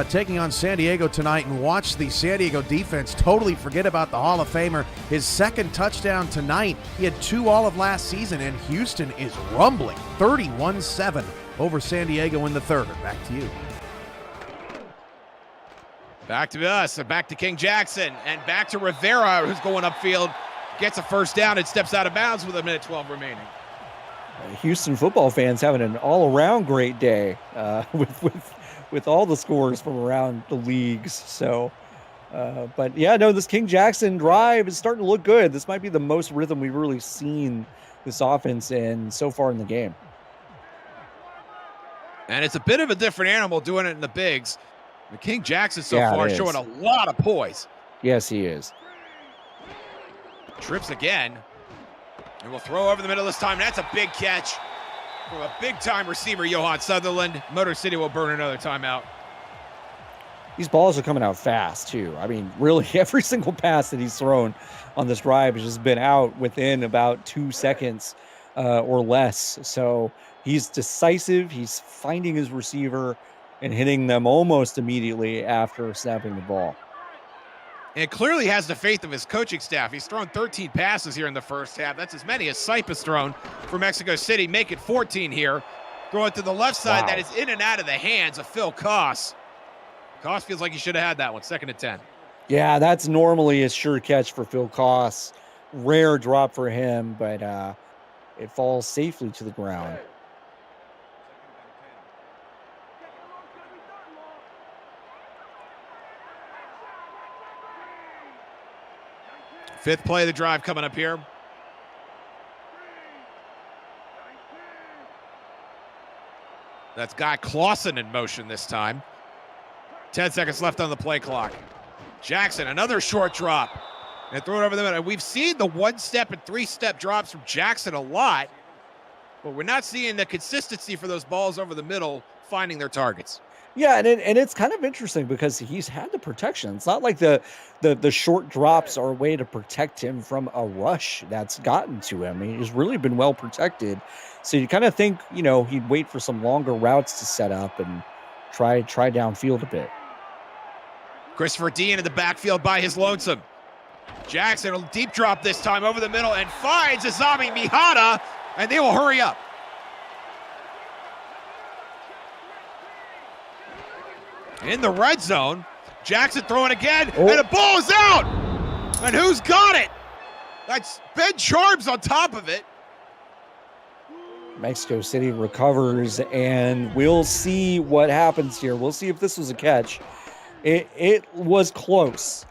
taking on San Diego tonight, and watch the San Diego defense totally forget about the Hall of Famer. His second touchdown tonight. He had 2 all of last season, and Houston is rumbling 31-7 over San Diego in the third. Back to you. Back to us, back to King Jackson, and back to Rivera, who's going upfield, gets a first down and steps out of bounds with 1:12 remaining. Houston football fans having an all-around great day with all the scores from around the leagues. So, but yeah, no, this King Jackson drive is starting to look good. This might be the most rhythm we've really seen this offense in so far in the game. And it's a bit of a different animal doing it in the bigs. The King Jackson so far showing a lot of poise. Yes, he is. Trips again. And we'll throw over the middle this time. That's a big catch from a big-time receiver, Johan Sutherland. Motor City will burn another timeout. These balls are coming out fast, too. I mean, really, every single pass that he's thrown on this drive has just been out within about 2 seconds or less. So he's decisive. He's finding his receiver and hitting them almost immediately after snapping the ball. And clearly has the faith of his coaching staff. He's thrown 13 passes here in the first half. That's as many as Sipe has thrown for Mexico City. Make it 14 here. Throwing to the left side. Wow. That is in and out of the hands of Phil Koss. Koss feels like he should have had that one. 2nd and 10. Yeah, that's normally a sure catch for Phil Koss. Rare drop for him, but it falls safely to the ground. Fifth play of the drive coming up here. That's Guy Clausen in motion this time. 10 seconds left on the play clock. Jackson, another short drop. And throw it over the middle. We've seen the 1-step and 3-step drops from Jackson a lot, but we're not seeing the consistency for those balls over the middle finding their targets. Yeah, and it's kind of interesting because he's had the protection. It's not like the short drops are a way to protect him from a rush that's gotten to him. He's really been well protected. So you kind of think, he'd wait for some longer routes to set up and try downfield a bit. Christopher Dean in the backfield by his lonesome. Jackson will deep drop this time over the middle and finds Azami Mihata, and they will hurry up. In the red zone, Jackson throwing again, and the ball is out! And who's got it? That's Ben Charms on top of it. Mexico City recovers, and we'll see what happens here. We'll see if this was a catch. It was close.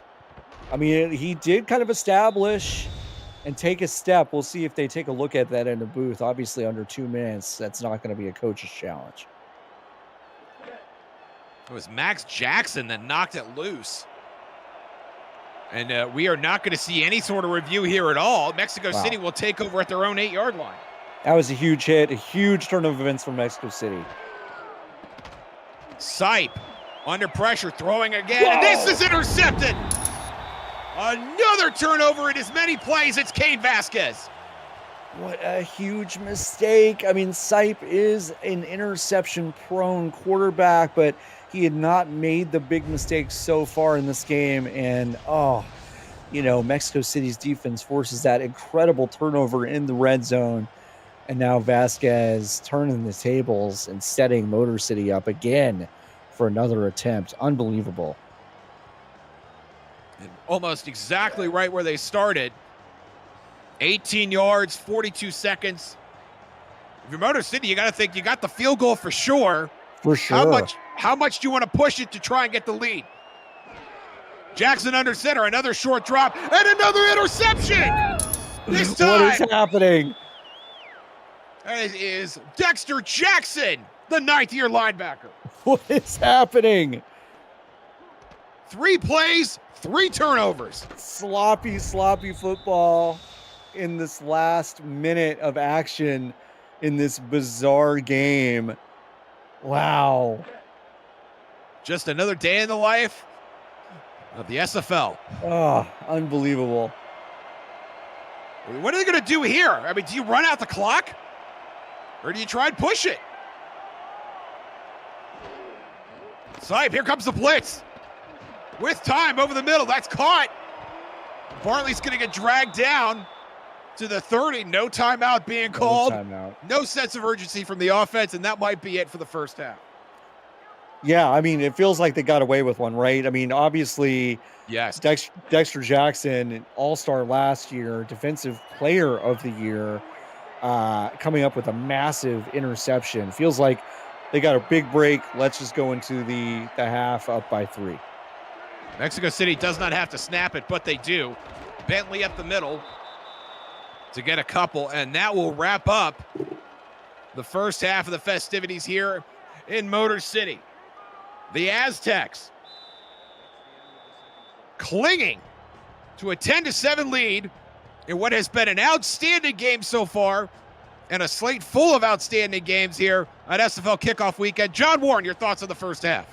I mean, he did kind of establish and take a step. We'll see if they take a look at that in the booth. Obviously, under 2 minutes, that's not going to be a coach's challenge. It was Max Jackson that knocked it loose. And we are not going to see any sort of review here at all. Mexico City will take over at their own 8-yard line. That was a huge hit, a huge turn of events for Mexico City. Sipe under pressure, throwing again, and this is intercepted. Another turnover in as many plays. It's Cain Vasquez. What a huge mistake. I mean, Sipe is an interception-prone quarterback, but he had not made the big mistakes so far in this game. And, Mexico City's defense forces that incredible turnover in the red zone. And now Vasquez turning the tables and setting Motor City up again for another attempt. Unbelievable. And almost exactly right where they started. 18 yards, 42 seconds. If you're Motor City, you got to think you got the field goal for sure. For sure. How much do you want to push it to try and get the lead? Jackson under center, another short drop, and another interception. This time. What is happening? It is Dexter Jackson, the 9th-year linebacker. What is happening? 3 plays, 3 turnovers. Sloppy football in this last minute of action in this bizarre game. Wow. Just another day in the life of the SFL. Oh, unbelievable. What are they going to do here? I mean, do you run out the clock? Or do you try and push it? Sipe, here comes the blitz. With time over the middle, that's caught. Bartley's going to get dragged down. to the 30. No timeout being called. No timeout. No sense of urgency from the offense, and that might be it for the first half. Yeah, I mean, it feels like they got away with one, right? I mean, obviously, Yes. Dexter Jackson, an all-star last year, defensive player of the year, coming up with a massive interception. Feels like they got a big break. Let's just go into the half up by 3. Mexico City does not have to snap it, but they do. Bentley up the middle to get a couple, and that will wrap up the first half of the festivities here in Motor City. The Aztecs clinging to a 10-7 lead in what has been an outstanding game so far, and a slate full of outstanding games here at SFL Kickoff Weekend. John Warren, your thoughts on the first half?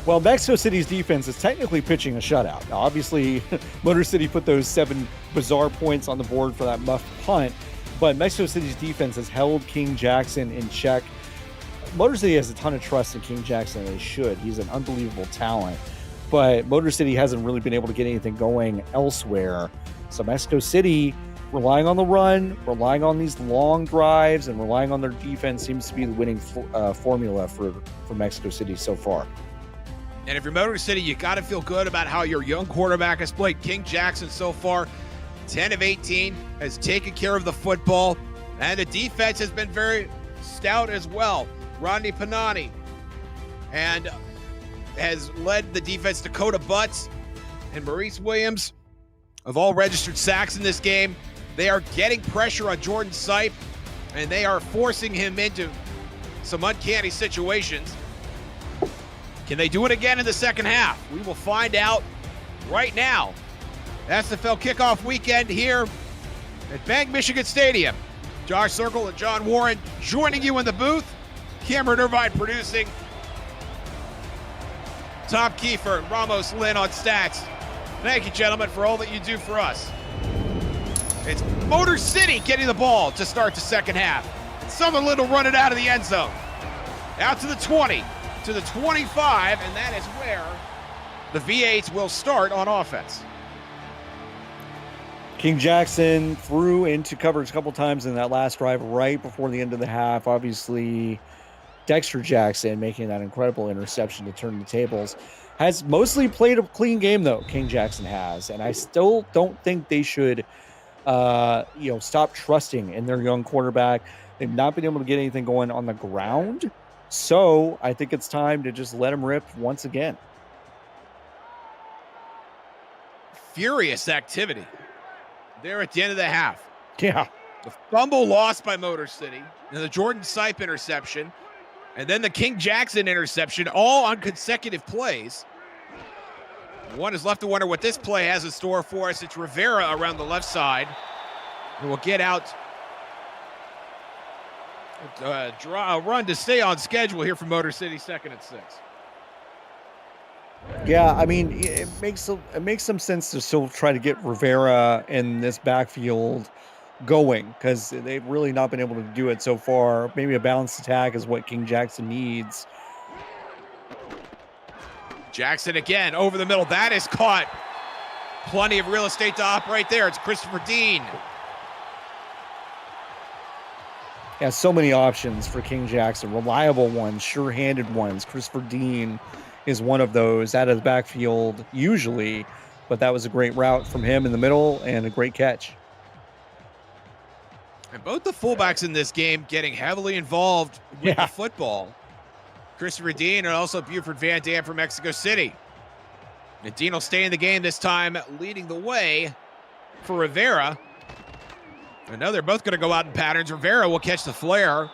Well, Mexico City's defense is technically pitching a shutout. Now, obviously, Motor City put those 7 bizarre points on the board for that muffed punt, but Mexico City's defense has held King Jackson in check. Motor City has a ton of trust in King Jackson, and they should. He's an unbelievable talent, but Motor City hasn't really been able to get anything going elsewhere. So Mexico City, relying on the run, relying on these long drives, and relying on their defense seems to be the winning formula for Mexico City so far. And if you're Motor City, you got to feel good about how your young quarterback has played. King Jackson so far, 10 of 18, has taken care of the football, and the defense has been very stout as well. Rodney Panani and has led the defense. Dakota Butts and Maurice Williams have all registered sacks in this game. They are getting pressure on Jordan Sipe, and they are forcing him into some uncanny situations. Can they do it again in the second half? We will find out right now. SFL Kickoff Weekend here at Bank Michigan Stadium. Josh Circle and John Warren joining you in the booth. Cameron Irvine producing. Tom Kiefer and Ramos Lynn on stats. Thank you, gentlemen, for all that you do for us. It's Motor City getting the ball to start the second half. Summerlin will run it out of the end zone. Out to the 20, to the 25, and that is where the V8s will start on offense. King Jackson threw into coverage a couple times in that last drive right before the end of the half. Obviously, Dexter Jackson making that incredible interception to turn the tables. Has mostly played a clean game, though, King Jackson has. And I still don't think they should stop trusting in their young quarterback. They've not been able to get anything going on the ground. So I think it's time to just let him rip once again. Furious activity there at the end of the half. Yeah. The fumble lost by Motor City, and the Jordan Sipe interception, and then the King Jackson interception, all on consecutive plays. One is left to wonder what this play has in store for us. It's Rivera around the left side, who will get out, draw a run to stay on schedule here for Motor City, 2nd and 6. Yeah, I mean, it makes some sense to still try to get Rivera in this backfield going, because they've really not been able to do it so far. Maybe a balanced attack is what King Jackson needs. Jackson again over the middle. That is caught. Plenty of real estate to operate there. It's Christopher Dean. Yeah, so many options for King Jackson. Reliable ones, sure-handed ones. Christopher Dean is one of those out of the backfield usually, but that was a great route from him in the middle and a great catch. And both the fullbacks in this game getting heavily involved with the football. Christopher Dean and also Buford Van Dam from Mexico City. And Dean will stay in the game this time, leading the way for Rivera. I know they're both going to go out in patterns. Rivera will catch the flare,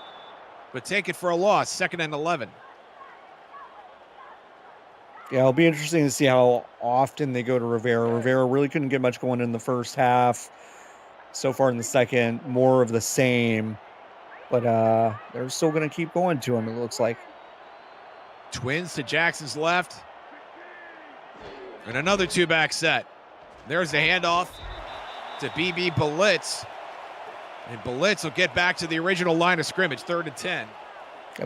but take it for a loss, 2nd and 11. Yeah, it'll be interesting to see how often they go to Rivera. Rivera really couldn't get much going in the first half. So far in the second, more of the same. But they're still going to keep going to him, it looks like. Twins to Jackson's left. And another 2-back set. There's the handoff to BB Belitz. And Belitz will get back to the original line of scrimmage, 3rd and 10.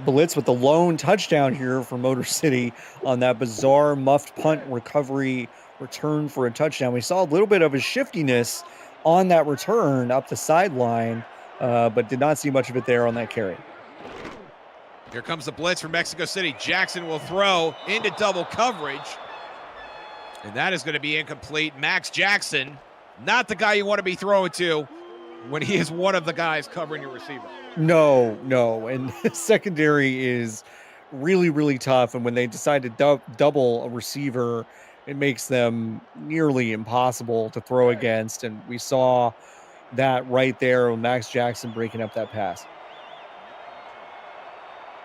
Belitz with the lone touchdown here for Motor City on that bizarre muffed punt recovery return for a touchdown. We saw a little bit of his shiftiness on that return up the sideline, but did not see much of it there on that carry. Here comes the blitz from Mexico City. Jackson will throw into double coverage. And that is going to be incomplete. Max Jackson, not the guy you want to be throwing to when he is one of the guys covering your receiver. No. And secondary is really, really tough. And when they decide to double a receiver, it makes them nearly impossible to throw against. And we saw that right there with Max Jackson breaking up that pass.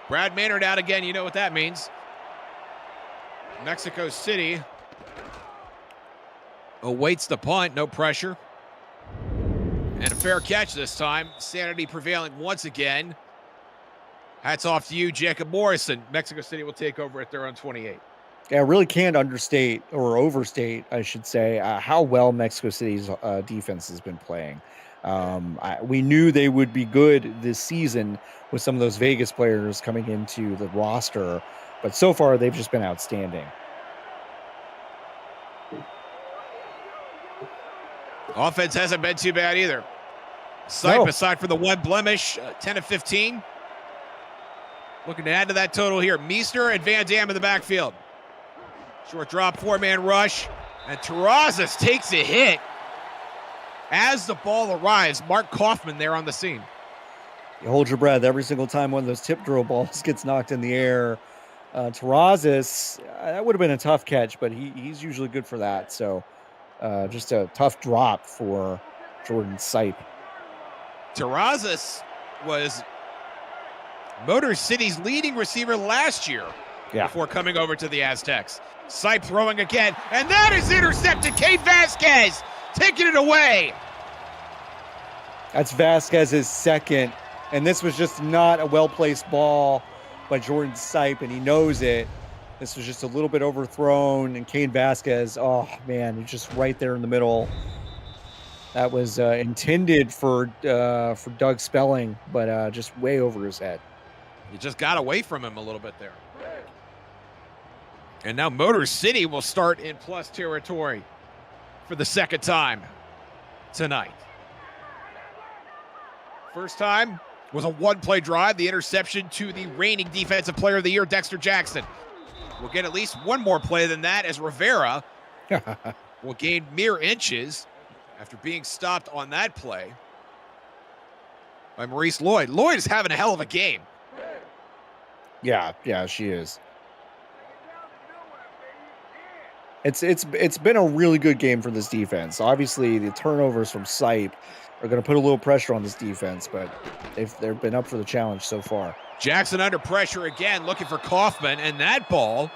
Brad Maynard out again. You know what that means. Mexico City awaits the punt. No pressure. And a fair catch this time. Sanity prevailing once again. Hats off to you, Jacob Morrison. Mexico City will take over at their own 28. Yeah, I really can't understate or overstate, I should say, how well Mexico City's defense has been playing. We knew they would be good this season with some of those Vegas players coming into the roster, but so far they've just been outstanding. Offense hasn't been too bad either. Sipe, aside from the one blemish, 10 of 15. Looking to add to that total here. Meester and Van Dam in the backfield. Short drop, four-man rush. And Terrazas takes a hit as the ball arrives. Mark Kaufman there on the scene. You hold your breath every single time one of those tip drill balls gets knocked in the air. Terrazas, that would have been a tough catch, but he's usually good for that. So just a tough drop for Jordan Sipe. Terrazas was Motor City's leading receiver last year before coming over to the Aztecs. Sipe throwing again, and that is intercepted. Kate Vasquez taking it away. That's Vasquez's second, and this was just not a well-placed ball by Jordan Sipe, and he knows it. This was just a little bit overthrown, and Kane Vasquez, oh man, he's just right there in the middle. That was intended for Doug Spelling, but just way over his head. You just got away from him a little bit there. And now Motor City will start in plus territory for the second time tonight. First time was a one-play drive, the interception to the reigning Defensive Player of the Year, Dexter Jackson. We'll get at least one more play than that as Rivera will gain mere inches after being stopped on that play by Maurice Lloyd. Lloyd is having a hell of a game. Yeah, she is. It's been a really good game for this defense. Obviously, the turnovers from Sipe are going to put a little pressure on this defense, but they've been up for the challenge so far. Jackson under pressure again, looking for Kaufman, and that ball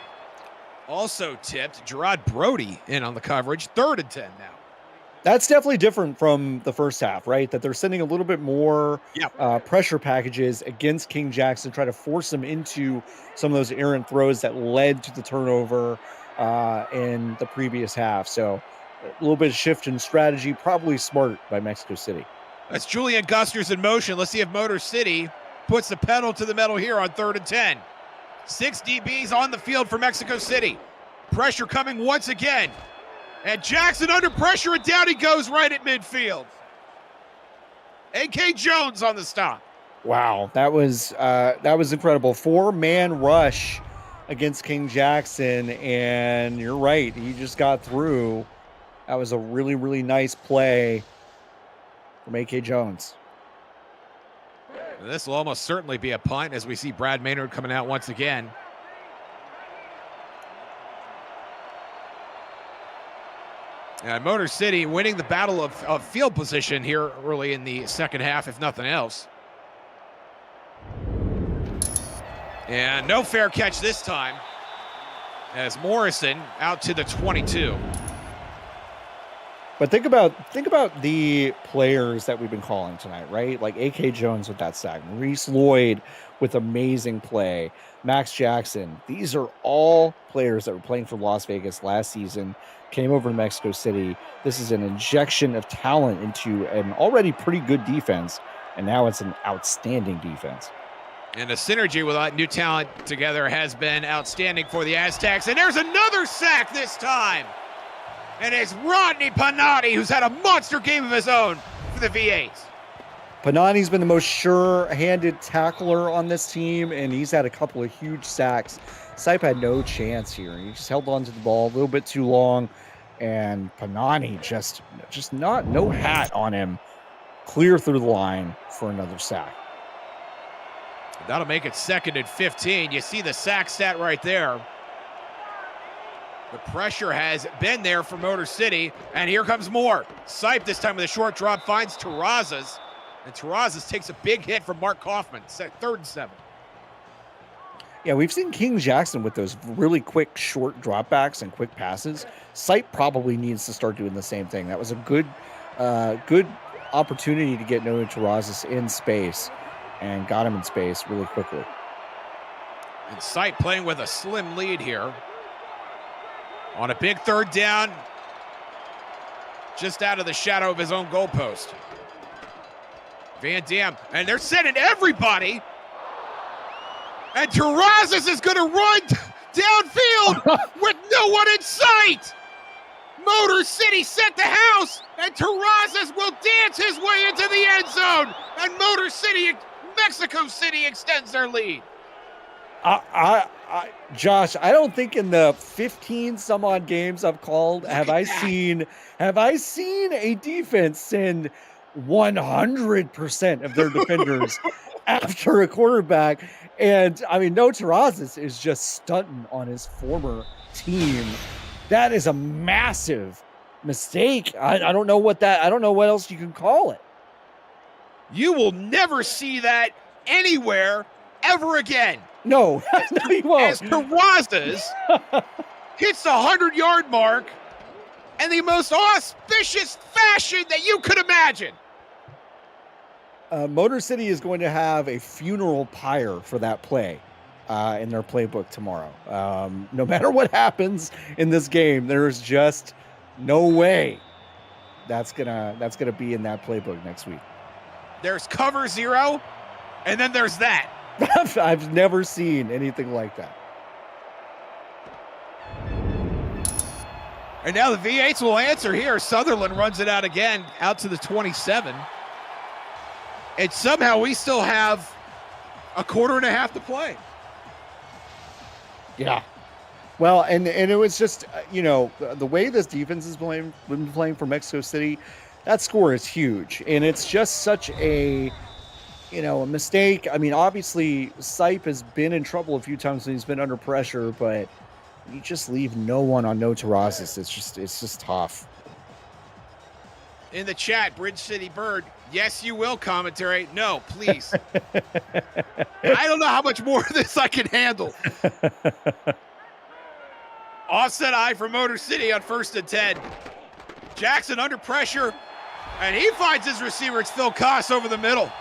also tipped. Gerard Brody in on the coverage. 3rd and 10 now. That's definitely different from the first half, right? That they're sending a little bit more pressure packages against King Jackson, try to force him into some of those errant throws that led to the turnover in the previous half. So a little bit of shift in strategy, probably smart by Mexico City. That's Julian Gusters in motion. Let's see if Motor City puts the pedal to the metal here on 3rd and 10. 6 DBs on the field for Mexico City. Pressure coming once again. And Jackson under pressure, and down he goes right at midfield. A.K. Jones on the stop. Wow, that was incredible. 4-man rush against King Jackson, and you're right, he just got through. That was a really, really nice play from A.K. Jones. This will almost certainly be a punt as we see Brad Maynard coming out once again. And Motor City winning the battle of field position here early in the second half, if nothing else. And no fair catch this time as Morrison out to the 22. But think about the players that we've been calling tonight, right? Like A.K. Jones with that sack, Maurice Lloyd with amazing play, Max Jackson. These are all players that were playing for Las Vegas last season, came over to Mexico City. This is an injection of talent into an already pretty good defense, and now it's an outstanding defense. And the synergy with that new talent together has been outstanding for the Aztecs. And there's another sack this time. And it's Rodney Panatti, who's had a monster game of his own for the V8s. Panani's been the most sure-handed tackler on this team, and he's had a couple of huge sacks. Sipe had no chance here. He just held on to the ball a little bit too long, and Panani just no hat on him. Clear through the line for another sack. That'll make it 2nd and 15. You see the sack stat right there. The pressure has been there for Motor City, and here comes more. Sipe this time with a short drop finds Terrazas, and Terrazas takes a big hit from Mark Kaufman. 3rd and 7. Yeah, we've seen King Jackson with those really quick short dropbacks and quick passes. Sipe probably needs to start doing the same thing. That was a good opportunity to get Noah Terrazas in space, and got him in space really quickly. And Sipe playing with a slim lead here. On a big 3rd down, just out of the shadow of his own goalpost. Van Dam, and they're sending everybody. And Terrazas is going to run downfield with no one in sight. Motor City set the house, and Terrazas will dance his way into the end zone. And Motor City, Mexico City extends their lead. Josh, I don't think in the 15 some odd games I've called have I seen a defense send 100% of their defenders after a quarterback. And I mean, Noah Terrazas is just stunting on his former team. That is a massive mistake. I don't know what else you can call it. You will never see that anywhere ever again. No, no, you won't. As Terrazas hits the 100-yard mark in the most auspicious fashion that you could imagine. Motor City is going to have a funeral pyre for that play in their playbook tomorrow. No matter what happens in this game, there's just no way that's gonna be in that playbook next week. There's cover 0, and then there's that. I've never seen anything like that. And now the V8s will answer here. Sutherland runs it out again, out to the 27. And somehow we still have a 1.5 to play. Yeah. Well, and it was just, the way this defense has been playing for Mexico City, that score is huge. And it's just such a mistake. I mean, obviously, Sipe has been in trouble a few times when he's been under pressure, but you just leave no one on no Terrazas. It's just tough. In the chat, Bridge City Bird, yes, you will commentary. No, please. I don't know how much more of this I can handle. Offset eye for Motor City on 1st and 10. Jackson under pressure, and he finds his receiver. It's Phil Koss over the middle.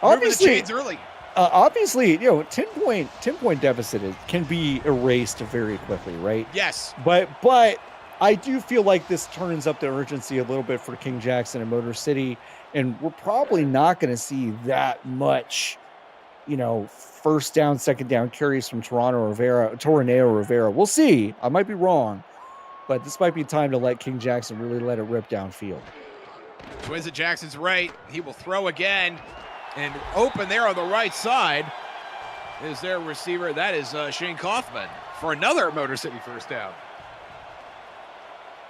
Obviously, early. 10-point deficit can be erased very quickly, right? Yes. But I do feel like this turns up the urgency a little bit for King Jackson and Motor City, and we're probably not going to see that much, 1st down, 2nd down carries from Toroneo Rivera. We'll see. I might be wrong, but this might be time to let King Jackson really let it rip downfield. Twins at Jackson's right. He will throw again. And open there on the right side is their receiver. That is Shane Kaufman for another Motor City 1st down.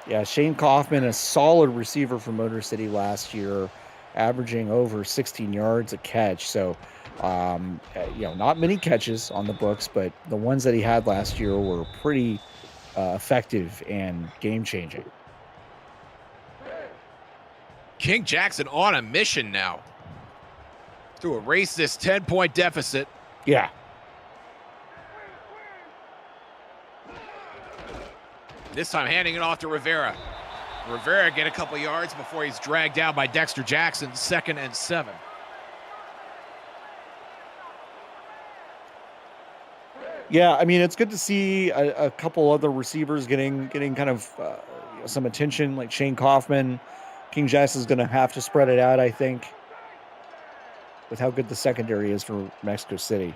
Yeah, Shane Kaufman, a solid receiver for Motor City last year, averaging over 16 yards a catch. So, not many catches on the books, but the ones that he had last year were pretty effective and game-changing. King Jackson on a mission now to erase this 10-point deficit. Yeah. This time handing it off to Rivera. Rivera get a couple yards before he's dragged down by Dexter Jackson. 2nd and 7. Yeah, I mean, it's good to see a couple other receivers getting kind of some attention, like Shane Kaufman. King Jackson's going to have to spread it out, I think, with how good the secondary is for Mexico City.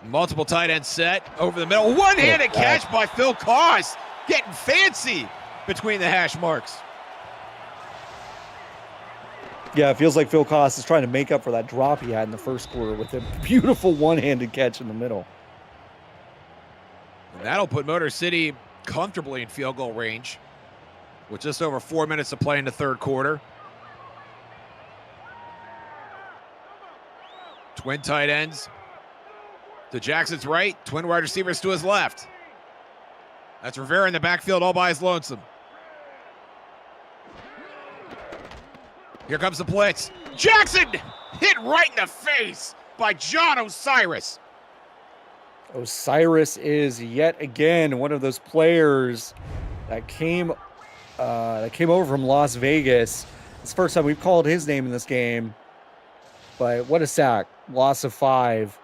Multiple tight end set over the middle. One-handed catch by Phil Koss. getting fancy between the hash marks. Yeah, it feels like Phil Koss is trying to make up for that drop he had in the first quarter with a beautiful one-handed catch in the middle. And that'll put Motor City comfortably in field goal range with just over 4 minutes to play in the third quarter. Twin tight ends to Jackson's right, twin wide receivers to his left. That's Rivera in the backfield all by his lonesome. Here comes the blitz. Jackson hit right in the face by John Osiris. Osiris is yet again one of those players that came over from Las Vegas. It's the first time we've called his name in this game. But what a sack. Loss of 5.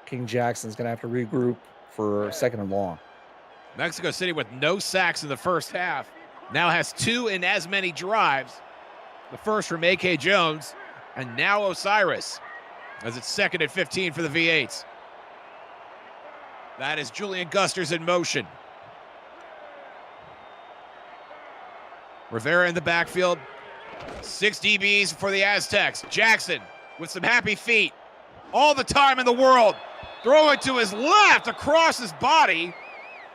King Jackson's going to have to regroup for second and long. Mexico City with no sacks in the first half. Now has 2 in as many drives. The first from A.K. Jones, and now Osiris, as it's 2nd and 15 for the V8s. That is Julian Gusters in motion. Rivera in the backfield. 6 DBs for the Aztecs. Jackson with some happy feet. All the time in the world. Throw it to his left across his body.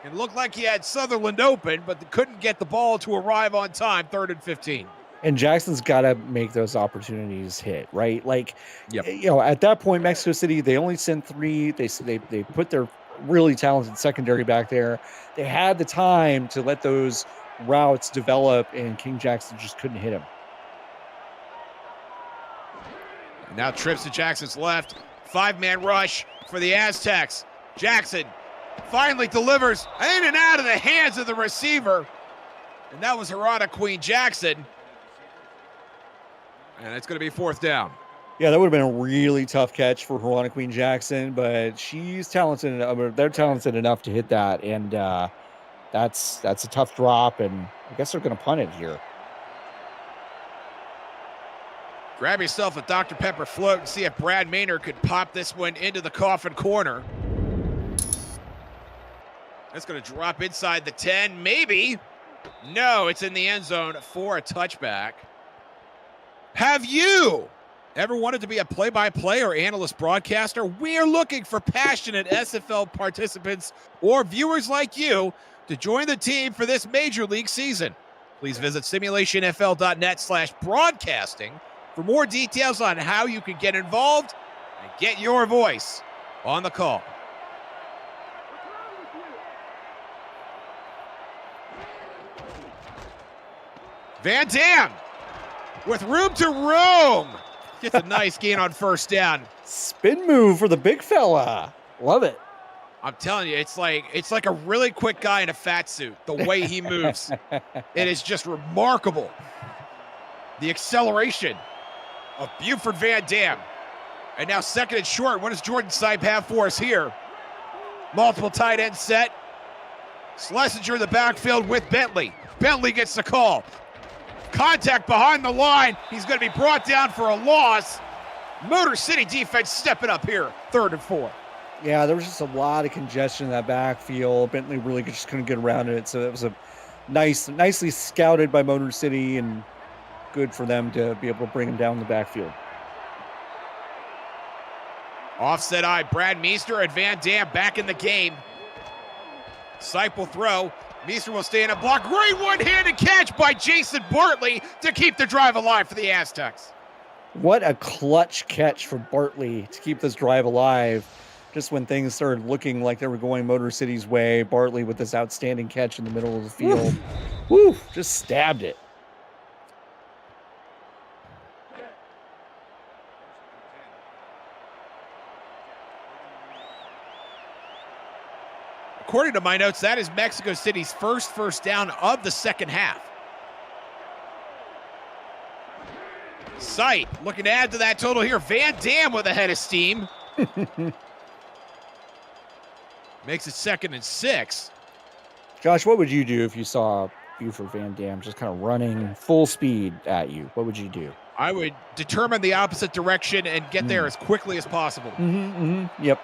It looked like he had Sutherland open, but couldn't get the ball to arrive on time. 3rd and 15. And Jackson's got to make those opportunities hit, right? Like, Yep. you know, at that point, Mexico City, they only sent 3. They put their really talented secondary back there. They had the time to let those routes develop, and King Jackson just couldn't hit him. Now trips to Jackson's left. 5-man rush for the Aztecs. Jackson finally delivers in and out of the hands of the receiver. And that was Harada Queen Jackson. And it's going to be 4th down. Yeah, that would have been a really tough catch for Harana Queen Jackson, but she's talented. They're talented enough to hit that, and that's a tough drop, and I guess they're going to punt it here. Grab yourself a Dr. Pepper float and see if Brad Maynard could pop this one into the coffin corner. That's going to drop inside the 10, maybe. No, it's in the end zone for a touchback. Have you ever wanted to be a play-by-play or analyst broadcaster? We're looking for passionate SFL participants or viewers like you to join the team for this Major League season. Please visit simulationfl.net/broadcasting for more details on how you can get involved and get your voice on the call. Van Dam with room to roam. Gets a nice gain on 1st down. Spin move for the big fella. Love it. I'm telling you, it's like a really quick guy in a fat suit. The way he moves, it is just remarkable. The acceleration of Buford Van Dam. And now 2nd and short. What does Jordan Sipe have for us here? Multiple tight end set. Schlesinger in the backfield with Bentley. Bentley gets the call. Contact behind the line. He's going to be brought down for a loss. Motor City defense stepping up here. 3rd and 4. Yeah, there was just a lot of congestion in that backfield. Bentley really just couldn't get around it. So it was a nicely scouted by Motor City, and good for them to be able to bring him down the backfield. Offset eye, Brad Meester and Van Dam back in the game. Sipe will throw. Meester will stay in a block. Great one-handed catch by Jason Bartley to keep the drive alive for the Aztecs. What a clutch catch for Bartley to keep this drive alive. Just when things started looking like they were going Motor City's way, Bartley with this outstanding catch in the middle of the field. Woo, just stabbed it. According to my notes, that is Mexico City's first down of the second half. Sipe looking to add to that total here. Van Dam with a head of steam. Makes it 2nd and 6. Josh, what would you do if you saw Buford Van Dam just kind of running full speed at you? What would you do? I would determine the opposite direction and get there as quickly as possible. Yep.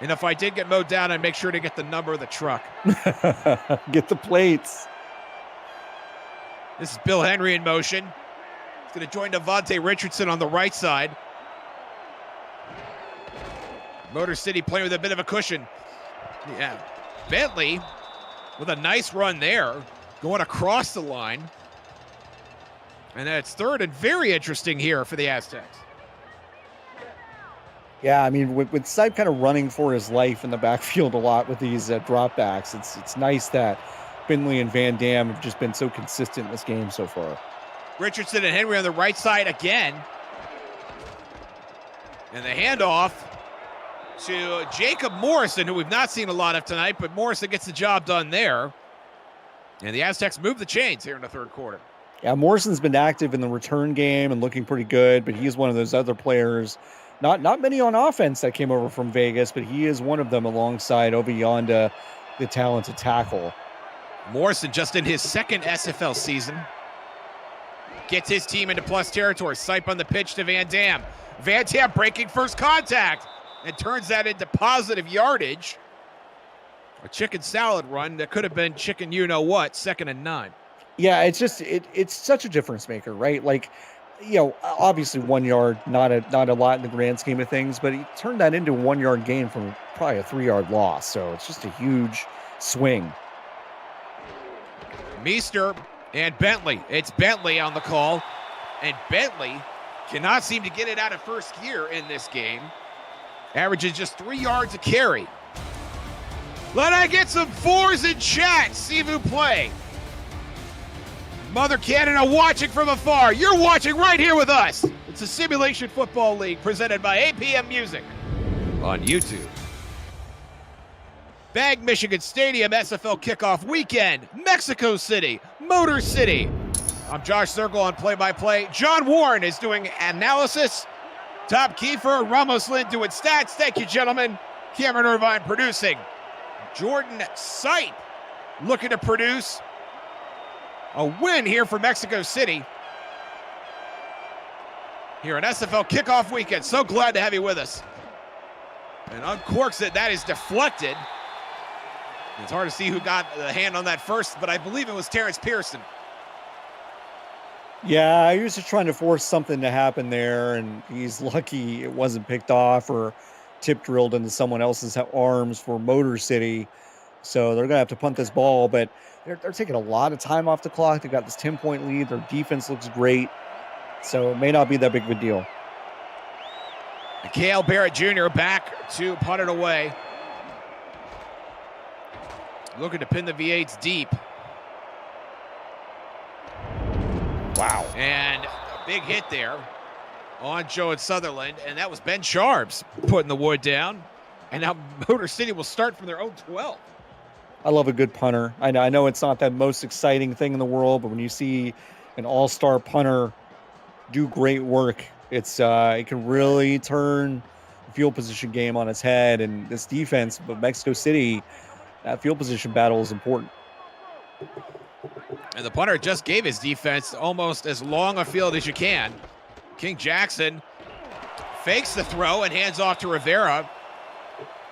And if I did get mowed down, I'd make sure to get the number of the truck. Get the plates. This is Bill Henry in motion. He's going to join Devontae Richardson on the right side. Motor City playing with a bit of a cushion. Yeah, Bentley with a nice run there, going across the line. And that's third and very interesting here for the Aztecs. Yeah, I mean, with Sipe kind of running for his life in the backfield a lot with these dropbacks, it's nice that Finley and Van Dam have just been so consistent in this game so far. Richardson and Henry on the right side again. And the handoff to Jacob Morrison, who we've not seen a lot of tonight, but Morrison gets the job done there. And the Aztecs move the chains here in the third quarter. Yeah, Morrison's been active in the return game and looking pretty good, but he's one of those other players, not many on offense that came over from Vegas, but he is one of them alongside Obianda, the talented tackle. Morrison just in his second SFL season. Gets his team into plus territory. Sipe on the pitch to Van Dam. Van Dam breaking first contact and turns that into positive yardage. A chicken salad run that could have been chicken you-know-what, 2nd and 9. Yeah, it's just it's such a difference maker, right? Like, you know, obviously 1 yard, not a lot in the grand scheme of things, but he turned that into a 1 yard gain from probably a 3 yard loss. So it's just a huge swing. Meester and Bentley. It's Bentley on the call, and Bentley cannot seem to get it out of first gear in this game. Averages just 3 yards a carry. Let I get some fours in chat. See who play. Mother Canada watching from afar. You're watching right here with us. It's the Simulation Football League presented by APM Music on YouTube. Bag Michigan Stadium SFL kickoff weekend. Mexico City, Motor City. I'm Josh Circle on play-by-play. John Warren is doing analysis. Top Kiefer, Ramos Lynn doing stats. Thank you, gentlemen. Cameron Irvine producing. Jordan Sipe looking to produce a win here for Mexico City here at SFL kickoff weekend. So glad to have you with us. And uncorks it. That is deflected. It's hard to see who got the hand on that first, but I believe it was Terrence Pearson. Yeah, he was just trying to force something to happen there, and he's lucky it wasn't picked off or tip drilled into someone else's arms for Motor City. So they're going to have to punt this ball, but they're taking a lot of time off the clock. They've got this 10-point lead. Their defense looks great, so it may not be that big of a deal. Cale Barrett Jr. back to punt it away. Looking to pin the V8s deep. Wow. And a big hit there on Joe and Sutherland, and that was Ben Sharps putting the wood down. And now Motor City will start from their own 12. I love a good punter. I know it's not that most exciting thing in the world, but when you see an all-star punter do great work, it can really turn the field position game on its head. And this defense of Mexico City, that field position battle is important. And the punter just gave his defense almost as long a field as you can. King Jackson fakes the throw and hands off to Rivera.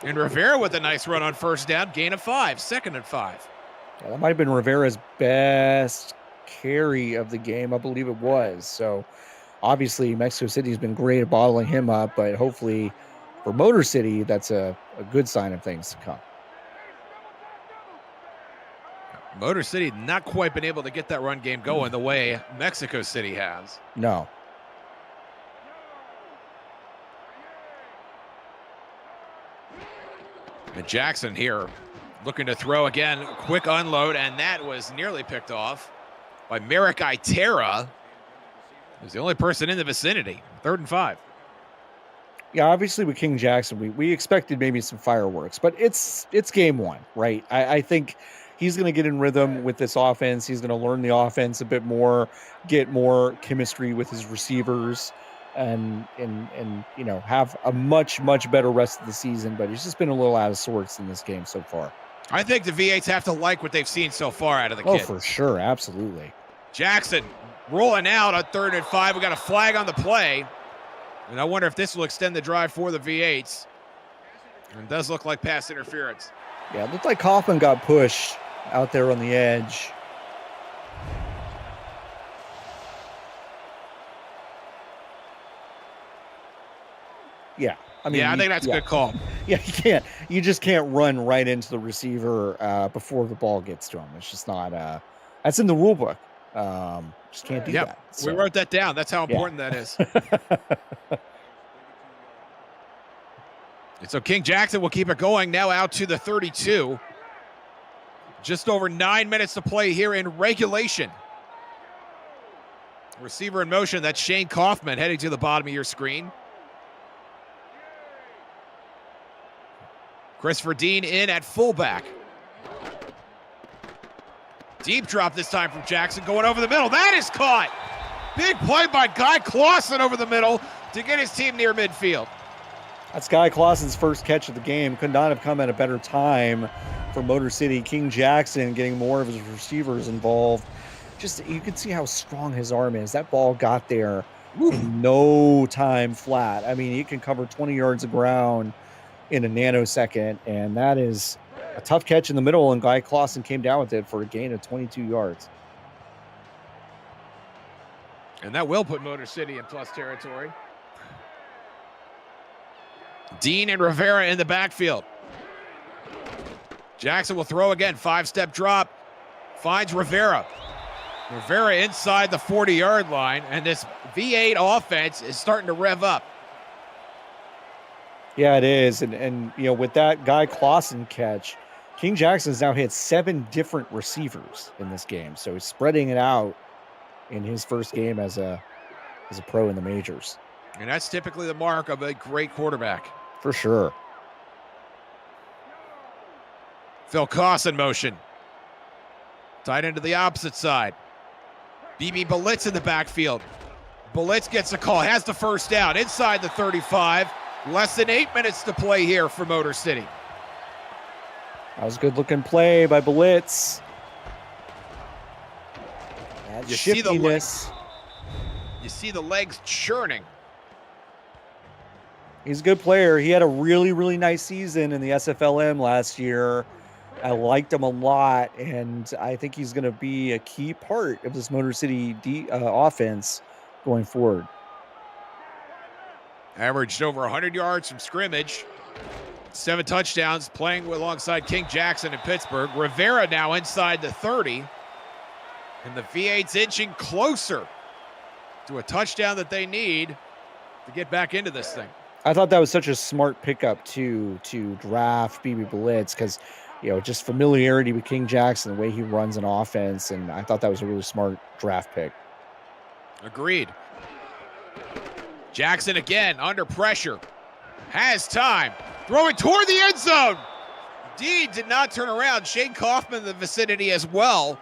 And Rivera with a nice run on first down, gain of 5, 2nd and 5. Yeah, that might have been Rivera's best carry of the game. I believe it was. So obviously Mexico City has been great at bottling him up, but hopefully for Motor City, that's a good sign of things to come. Motor City not quite been able to get that run game going the way Mexico City has. No. And Jackson here looking to throw again, quick unload, and that was nearly picked off by Merrick Itera. He's the only person in the vicinity. 3rd and 5. Yeah, obviously with King Jackson, we expected maybe some fireworks, but it's game one, right? I think he's going to get in rhythm with this offense. He's going to learn the offense a bit more, get more chemistry with his receivers, and you know, have a much better rest of the season. But he's just been a little out of sorts in this game so far. I think the V8s have to like what they've seen so far out of the kid. Oh, for sure, absolutely. Jackson rolling out on 3rd and 5. We got a flag on the play, and I wonder if this will extend the drive for the V8s. It does look like pass interference. Yeah, it looked like Kaufman got pushed out there on the edge. Yeah. I mean, I think that's a good call. Yeah, you just can't run right into the receiver before the ball gets to him. It's just not, that's in the rule book. Just can't do that. So. We wrote that down. That's how important that is. And so King Jackson will keep it going now out to the 32. Just over 9 minutes to play here in regulation. Receiver in motion. That's Shane Kaufman heading to the bottom of your screen. Christopher Dean in at fullback. Deep drop this time from Jackson going over the middle. That is caught. Big play by Guy Clausen over the middle to get his team near midfield. That's Guy Clausen's first catch of the game. Could not have come at a better time for Motor City. King Jackson getting more of his receivers involved. Just, you can see how strong his arm is. That ball got there in no time flat. I mean, he can cover 20 yards of ground in a nanosecond, and that is a tough catch in the middle, and Guy Clausen came down with it for a gain of 22 yards. And that will put Motor City in plus territory. Dean and Rivera in the backfield. Jackson will throw again. 5-step drop. Finds Rivera. Rivera inside the 40-yard line, and this V8 offense is starting to rev up. Yeah, it is. And you know, with that Guy Clausen catch, King Jackson has now hit 7 different receivers in this game. So he's spreading it out in his first game as a pro in the majors. And that's typically the mark of a great quarterback. For sure. Phil Koss in motion. Tight into the opposite side. BB Blitz in the backfield. Blitz gets a call, has the first down inside the 35. Less than 8 minutes to play here for Motor City. That was a good-looking play by Blitz. That shiftiness. You see the legs churning. He's a good player. He had a really, really nice season in the SFLM last year. I liked him a lot, and I think he's going to be a key part of this Motor City offense going forward. Averaged over 100 yards from scrimmage. 7 touchdowns, playing alongside King Jackson in Pittsburgh. Rivera now inside the 30. And the V8's inching closer to a touchdown that they need to get back into this thing. I thought that was such a smart pickup to draft BB Blitz because, you know, just familiarity with King Jackson, the way he runs an offense, and I thought that was a really smart draft pick. Agreed. Jackson again under pressure. Has time. Throwing toward the end zone. Dean did not turn around. Shane Kaufman in the vicinity as well.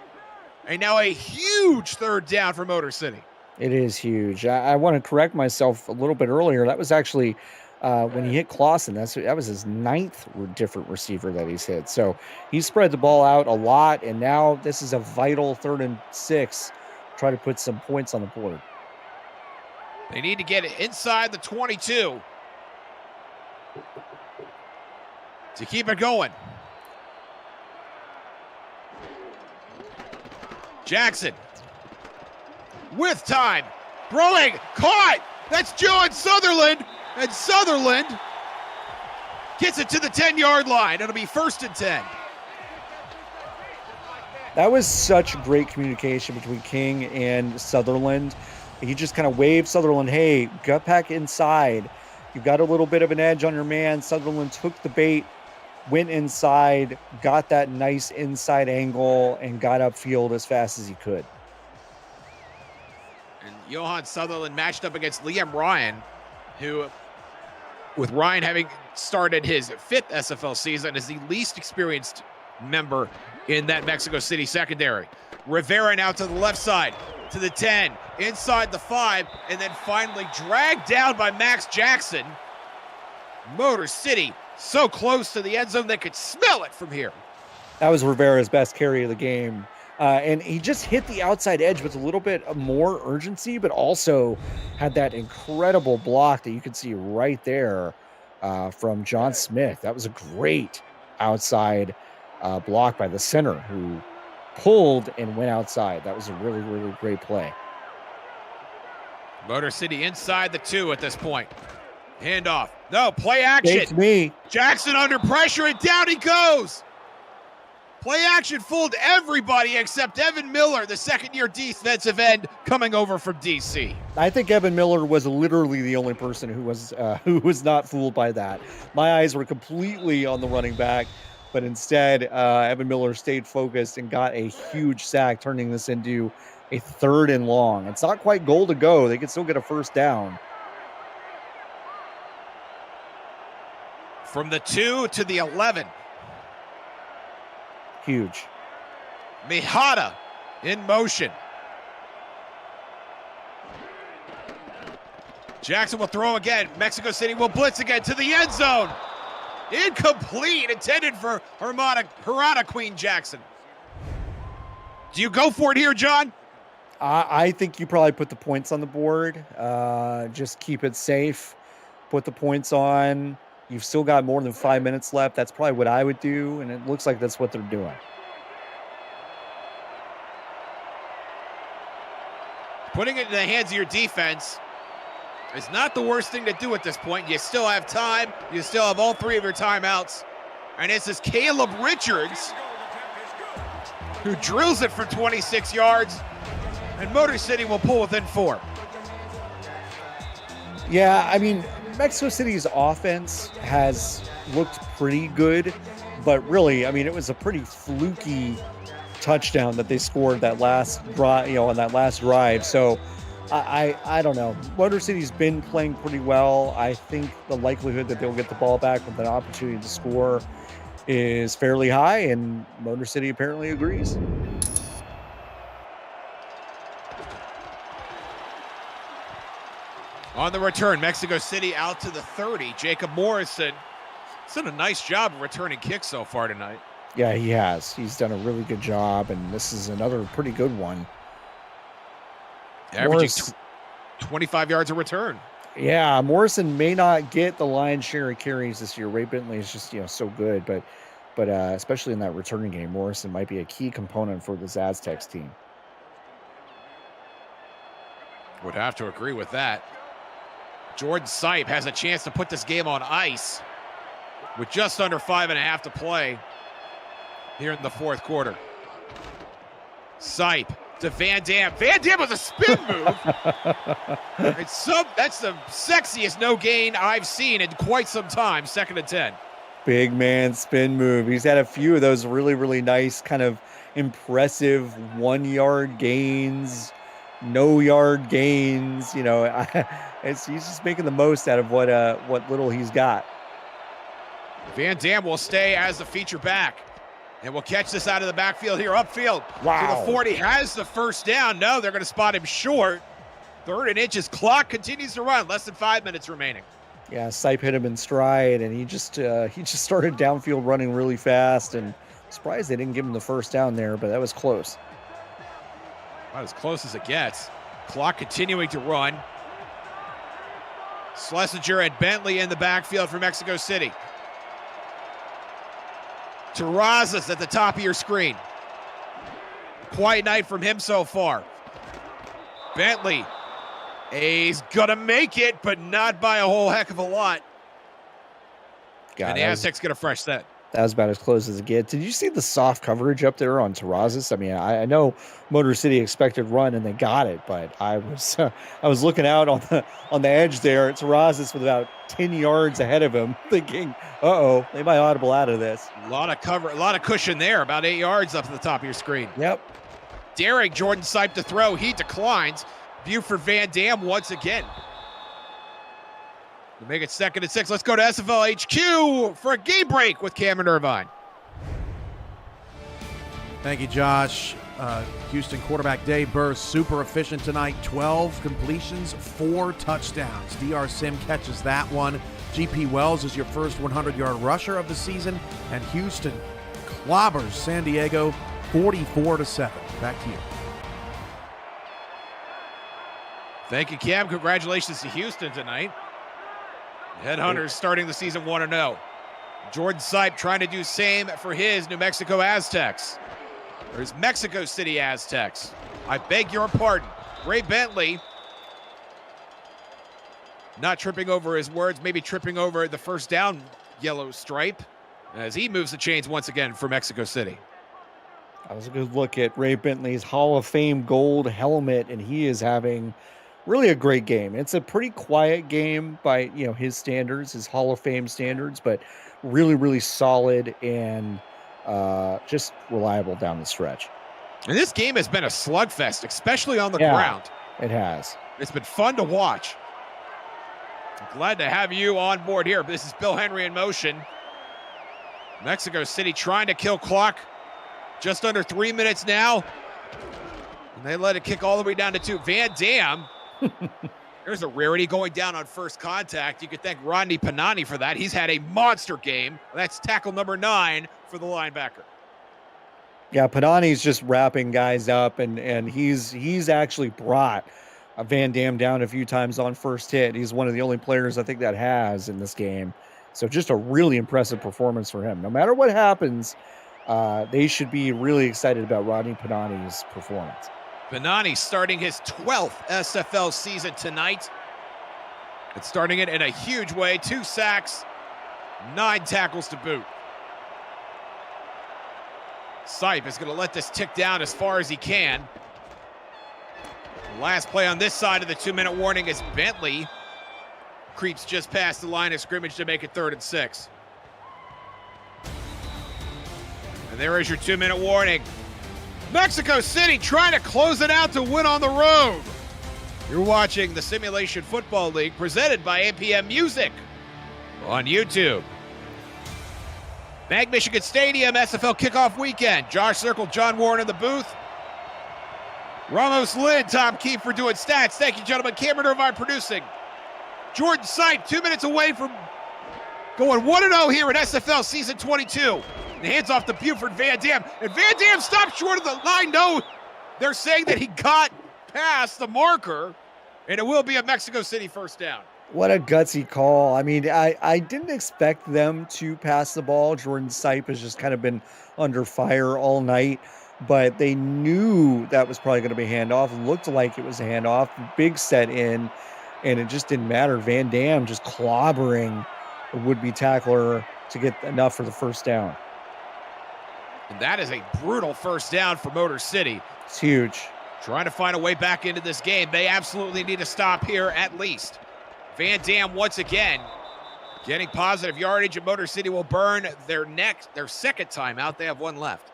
And now a huge third down for Motor City. It is huge. I want to correct myself a little bit earlier. That was actually when he hit Clausen. That was his 9th different receiver that he's hit. So he spread the ball out a lot, and now this is a vital 3rd and 6. Try to put some points on the board. They need to get it inside the 22 to keep it going. Jackson with time, throwing, caught. That's Joe Sutherland, and Sutherland gets it to the 10-yard line. It'll be 1st and 10. That was such great communication between King and Sutherland. He just kind of waved Sutherland, hey, get back inside. You've got a little bit of an edge on your man. Sutherland took the bait, went inside, got that nice inside angle, and got upfield as fast as he could. And Johan Sutherland matched up against Liam Ryan, who, with Ryan having started his 5th SFL season, is the least experienced member in that Mexico City secondary. Rivera now to the left side, to the 10, inside the 5, and then finally dragged down by Max Jackson. Motor City so close to the end zone they could smell it from here. That was Rivera's best carry of the game. And he just hit the outside edge with a little bit more urgency, but also had that incredible block that you could see right there from John Smith. That was a great outside block by the center who pulled and went outside. That was a really, really great play. Motor City inside the 2 at this point. Handoff. No, play action. It's me. Jackson under pressure, and down he goes. Play action fooled everybody except Evan Miller, the second-year defensive end, coming over from DC. I think Evan Miller was literally the only person who was not fooled by that. My eyes were completely on the running back, but instead, Evan Miller stayed focused and got a huge sack, turning this into a 3rd and long. It's not quite goal to go. They can still get a first down. From the 2 to the 11. Huge. Mihata in motion. Jackson will throw again. Mexico City will blitz again to the end zone. Incomplete, intended for Hirata Queen Jackson. Do you go for it here, John? I think you probably put the points on the board. Just keep it safe. Put the points on. You've still got more than 5 minutes left. That's probably what I would do, and it looks like that's what they're doing. Putting it in the hands of your defense is not the worst thing to do at this point. You still have time. You still have all 3 of your timeouts. And this is Caleb Richards, who drills it for 26 yards, and Motor City will pull within 4. Yeah, I mean, Mexico City's offense has looked pretty good, but really, I mean, it was a pretty fluky touchdown that they scored that last drive, on that last drive. So I don't know. Motor City's been playing pretty well. I think the likelihood that they'll get the ball back with an opportunity to score is fairly high, and Motor City apparently agrees. On the return, Mexico City out to the 30. Jacob Morrison has done a nice job of returning kicks so far tonight. Yeah, he has. He's done a really good job, and this is another pretty good one. Averaging 25 yards a return. Yeah, Morrison may not get the lion's share of carries this year. Ray Bentley is just so good, but especially in that returning game, Morrison might be a key component for this Aztecs team. Would have to agree with that. Jordan Sipe has a chance to put this game on ice with just under 5.5 to play here in the 4th quarter. Sipe to Van Dam. Van Dam was a spin move. That's the sexiest no gain I've seen in quite some time. 2nd and 10. Big man spin move. He's had a few of those really, really nice, kind of impressive 1-yard gains, no yard gains. He's just making the most out of what little he's got. Van Dam will stay as the feature back, and will catch this out of the backfield here, upfield. Wow. To the 40, has the first down. No, they're going to spot him short. 3rd and inches. Clock continues to run. Less than 5 minutes remaining. Yeah, Sipe hit him in stride, and he just started downfield running really fast, and surprised they didn't give him the first down there, but that was close. About as close as it gets. Clock continuing to run. Schlesinger and Bentley in the backfield for Mexico City. Terrazas at the top of your screen. Quiet night from him so far. Bentley. He's going to make it, but not by a whole heck of a lot. And the Aztecs get a fresh set. That was about as close as it gets. Did you see the soft coverage up there on Terrazas? I mean, I know Motor City expected run and they got it, but I was looking out on the edge there at Terrazas with about 10 yards ahead of him, thinking, uh-oh, they might audible out of this. A lot of cover, a lot of cushion there, about 8 yards up at the top of your screen. Yep. Daring Jordan Sipe to throw. He declines. Buford Van Dam once again. To make it 2nd and 6. Let's go to SFL HQ for a game break with Cameron Irvine. Thank you, Josh. Houston quarterback Dave Burr, super efficient tonight. 12 completions, 4 touchdowns. DR Sim catches that one. GP Wells is your first 100-yard rusher of the season. And Houston clobbers San Diego 44-7. Back to you. Thank you, Cam. Congratulations to Houston tonight. Headhunters starting the season 1-0. Jordan Sipe trying to do same for his New Mexico Aztecs. Or his Mexico City Aztecs. I beg your pardon. Ray Bentley not tripping over his words, maybe tripping over the first down yellow stripe as he moves the chains once again for Mexico City. That was a good look at Ray Bentley's Hall of Fame gold helmet, and he is having really a great game. It's a pretty quiet game by his standards, his Hall of Fame standards, but really, really solid and just reliable down the stretch. And this game has been a slugfest, especially on the ground. It has. It's been fun to watch. I'm glad to have you on board here. This is Bill Henry in motion. Mexico City trying to kill clock. Just under 3 minutes now. And they let it kick all the way down to 2. Van Dam. There's a rarity going down on first contact. You could thank Rodney Panani for that. He's had a monster game. That's tackle number 9 for the linebacker. Yeah, Panani's just wrapping guys up, and he's actually brought Van Dam down a few times on first hit. He's one of the only players I think that has in this game. So just a really impressive performance for him. No matter what happens, they should be really excited about Rodney Panani's performance. Panani starting his 12th SFL season tonight. And starting it in a huge way. 2 sacks, 9 tackles to boot. Sipe is going to let this tick down as far as he can. The last play on this side of the 2-minute warning is Bentley creeps just past the line of scrimmage to make it 3rd and 6. And there is your 2-minute warning. Mexico City trying to close it out to win on the road. You're watching the Simulation Football League presented by APM Music on YouTube. Bank Michigan Stadium, SFL kickoff weekend. Josh Circle, John Warren in the booth. Ramos Lynn, Tom Keefe for doing stats. Thank you, gentlemen. Cameron Irvine producing. Jordan Sipe, 2 minutes away from going 1-0 here in SFL season 22. And hands off to Buford Van Dam. And Van Dam stopped short of the line. No, they're saying that he got past the marker, and it will be a Mexico City first down. What a gutsy call. I mean, I didn't expect them to pass the ball. Jordan Sipe has just kind of been under fire all night, but they knew that was probably going to be a handoff. Looked like it was a handoff. Big set in, and it just didn't matter. Van Dam just clobbering a would-be tackler to get enough for the first down. And that is a brutal first down for Motor City. It's huge. Trying to find a way back into this game. They absolutely need to stop here at least. Van Dam once again getting positive yardage, and Motor City will burn their second timeout. They have 1 left.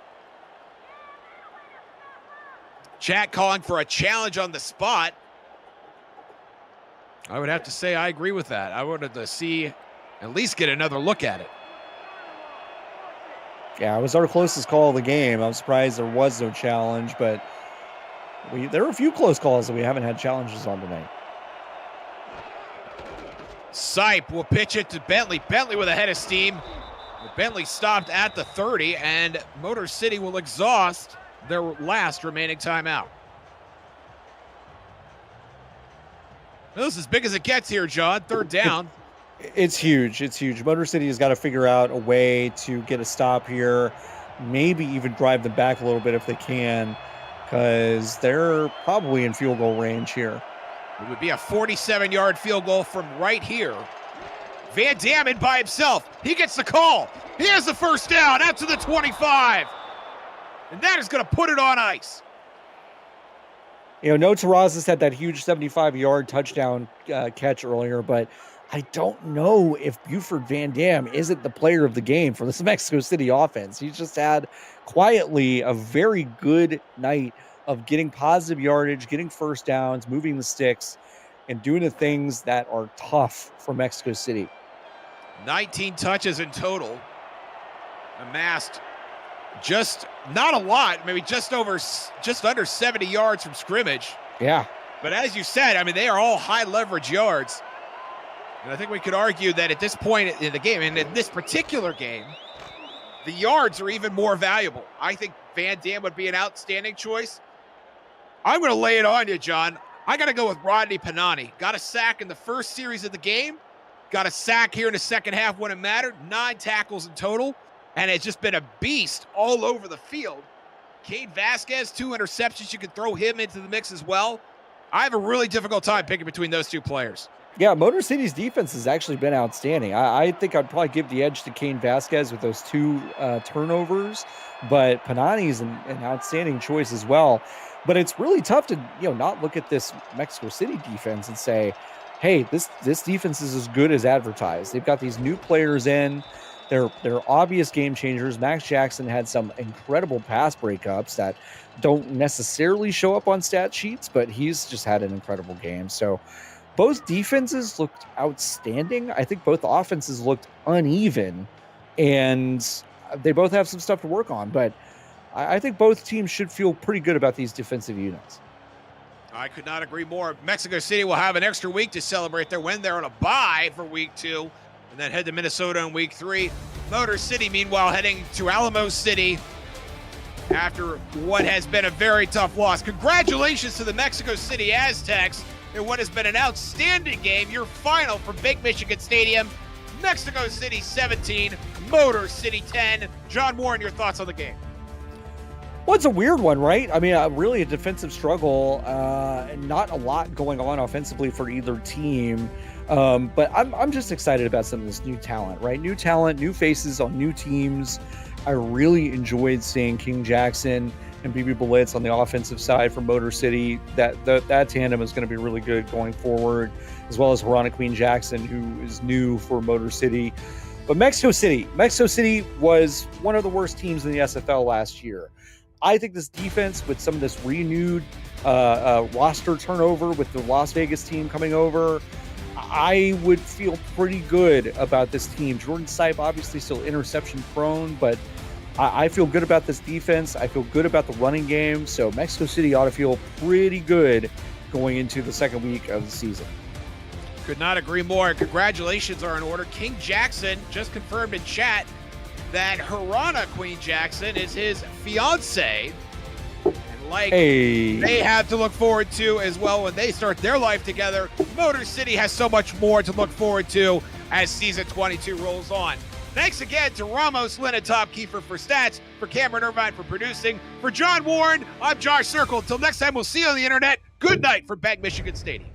Chat calling for a challenge on the spot. I would have to say I agree with that. I wanted to see, at least get another look at it. Yeah, it was our closest call of the game. I'm surprised there was no challenge, but there were a few close calls that we haven't had challenges on tonight. Sipe will pitch it to Bentley. Bentley with a head of steam. Bentley stopped at the 30, and Motor City will exhaust their last remaining timeout. Well, this is as big as it gets here, John. 3rd down. It's huge. It's huge. Motor City has got to figure out a way to get a stop here, maybe even drive them back a little bit if they can, because they're probably in field goal range here. It would be a 47-yard field goal from right here. Van Dam in by himself. He gets the call. He has the first down out to the 25. And that is going to put it on ice. No Terrazas had that huge 75-yard touchdown catch earlier, but I don't know if Buford Van Dam isn't the player of the game for this Mexico City offense. He's just had quietly a very good night of getting positive yardage, getting first downs, moving the sticks, and doing the things that are tough for Mexico City. 19 touches in total. Amassed just not a lot, maybe just under 70 yards from scrimmage. Yeah. But as you said, I mean, they are all high leverage yards. And I think we could argue that at this point in the game, and in this particular game, the yards are even more valuable. I think Van Dam would be an outstanding choice. I'm going to lay it on you, John. I got to go with Rodney Panani. Got a sack in the first series of the game. Got a sack here in the second half when it mattered. 9 tackles in total. And it's just been a beast all over the field. Kane Vasquez, 2 interceptions. You can throw him into the mix as well. I have a really difficult time picking between those 2 players. Yeah, Motor City's defense has actually been outstanding. I think I'd probably give the edge to Kane Vasquez with those 2 turnovers, but Panani's an outstanding choice as well. But it's really tough to not look at this Mexico City defense and say, hey, this defense is as good as advertised. They've got these new players in. They're obvious game changers. Max Jackson had some incredible pass breakups that don't necessarily show up on stat sheets, but he's just had an incredible game. So both defenses looked outstanding. I think both offenses looked uneven, and they both have some stuff to work on. But I think both teams should feel pretty good about these defensive units. I could not agree more. Mexico City will have an extra week to celebrate their win. They're on a bye for week 2. And then head to Minnesota in week 3. Motor City, meanwhile, heading to Alamo City after what has been a very tough loss. Congratulations to the Mexico City Aztecs in what has been an outstanding game. Your final from Big Michigan Stadium. Mexico City 17, Motor City 10. John Warren, your thoughts on the game? Well, it's a weird one, right? I mean, really a defensive struggle, and not a lot going on offensively for either team. But I'm just excited about some of this new talent, right? New talent, new faces on new teams. I really enjoyed seeing King Jackson and BB Blitz on the offensive side for Motor City. That tandem is going to be really good going forward, as well as Harana Queen Jackson, who is new for Motor City. But Mexico City was one of the worst teams in the SFL last year. I think this defense, with some of this renewed roster turnover with the Las Vegas team coming over, I would feel pretty good about this team. Jordan Sipe obviously still interception prone, but I feel good about this defense. I feel good about the running game. So Mexico City ought to feel pretty good going into the second week of the season. Could not agree more. Congratulations are in order. King Jackson just confirmed in chat that Harana Queen Jackson is his fiance. They have to look forward to as well when they start their life together. Motor City has so much more to look forward to as season 22 rolls on. Thanks again to Ramos, Lynn, and Tom Kiefer for stats, for Cameron Irvine for producing. For John Warren, I'm Josh Circle. Until next time, we'll see you on the internet. Good night from Big Michigan Stadium.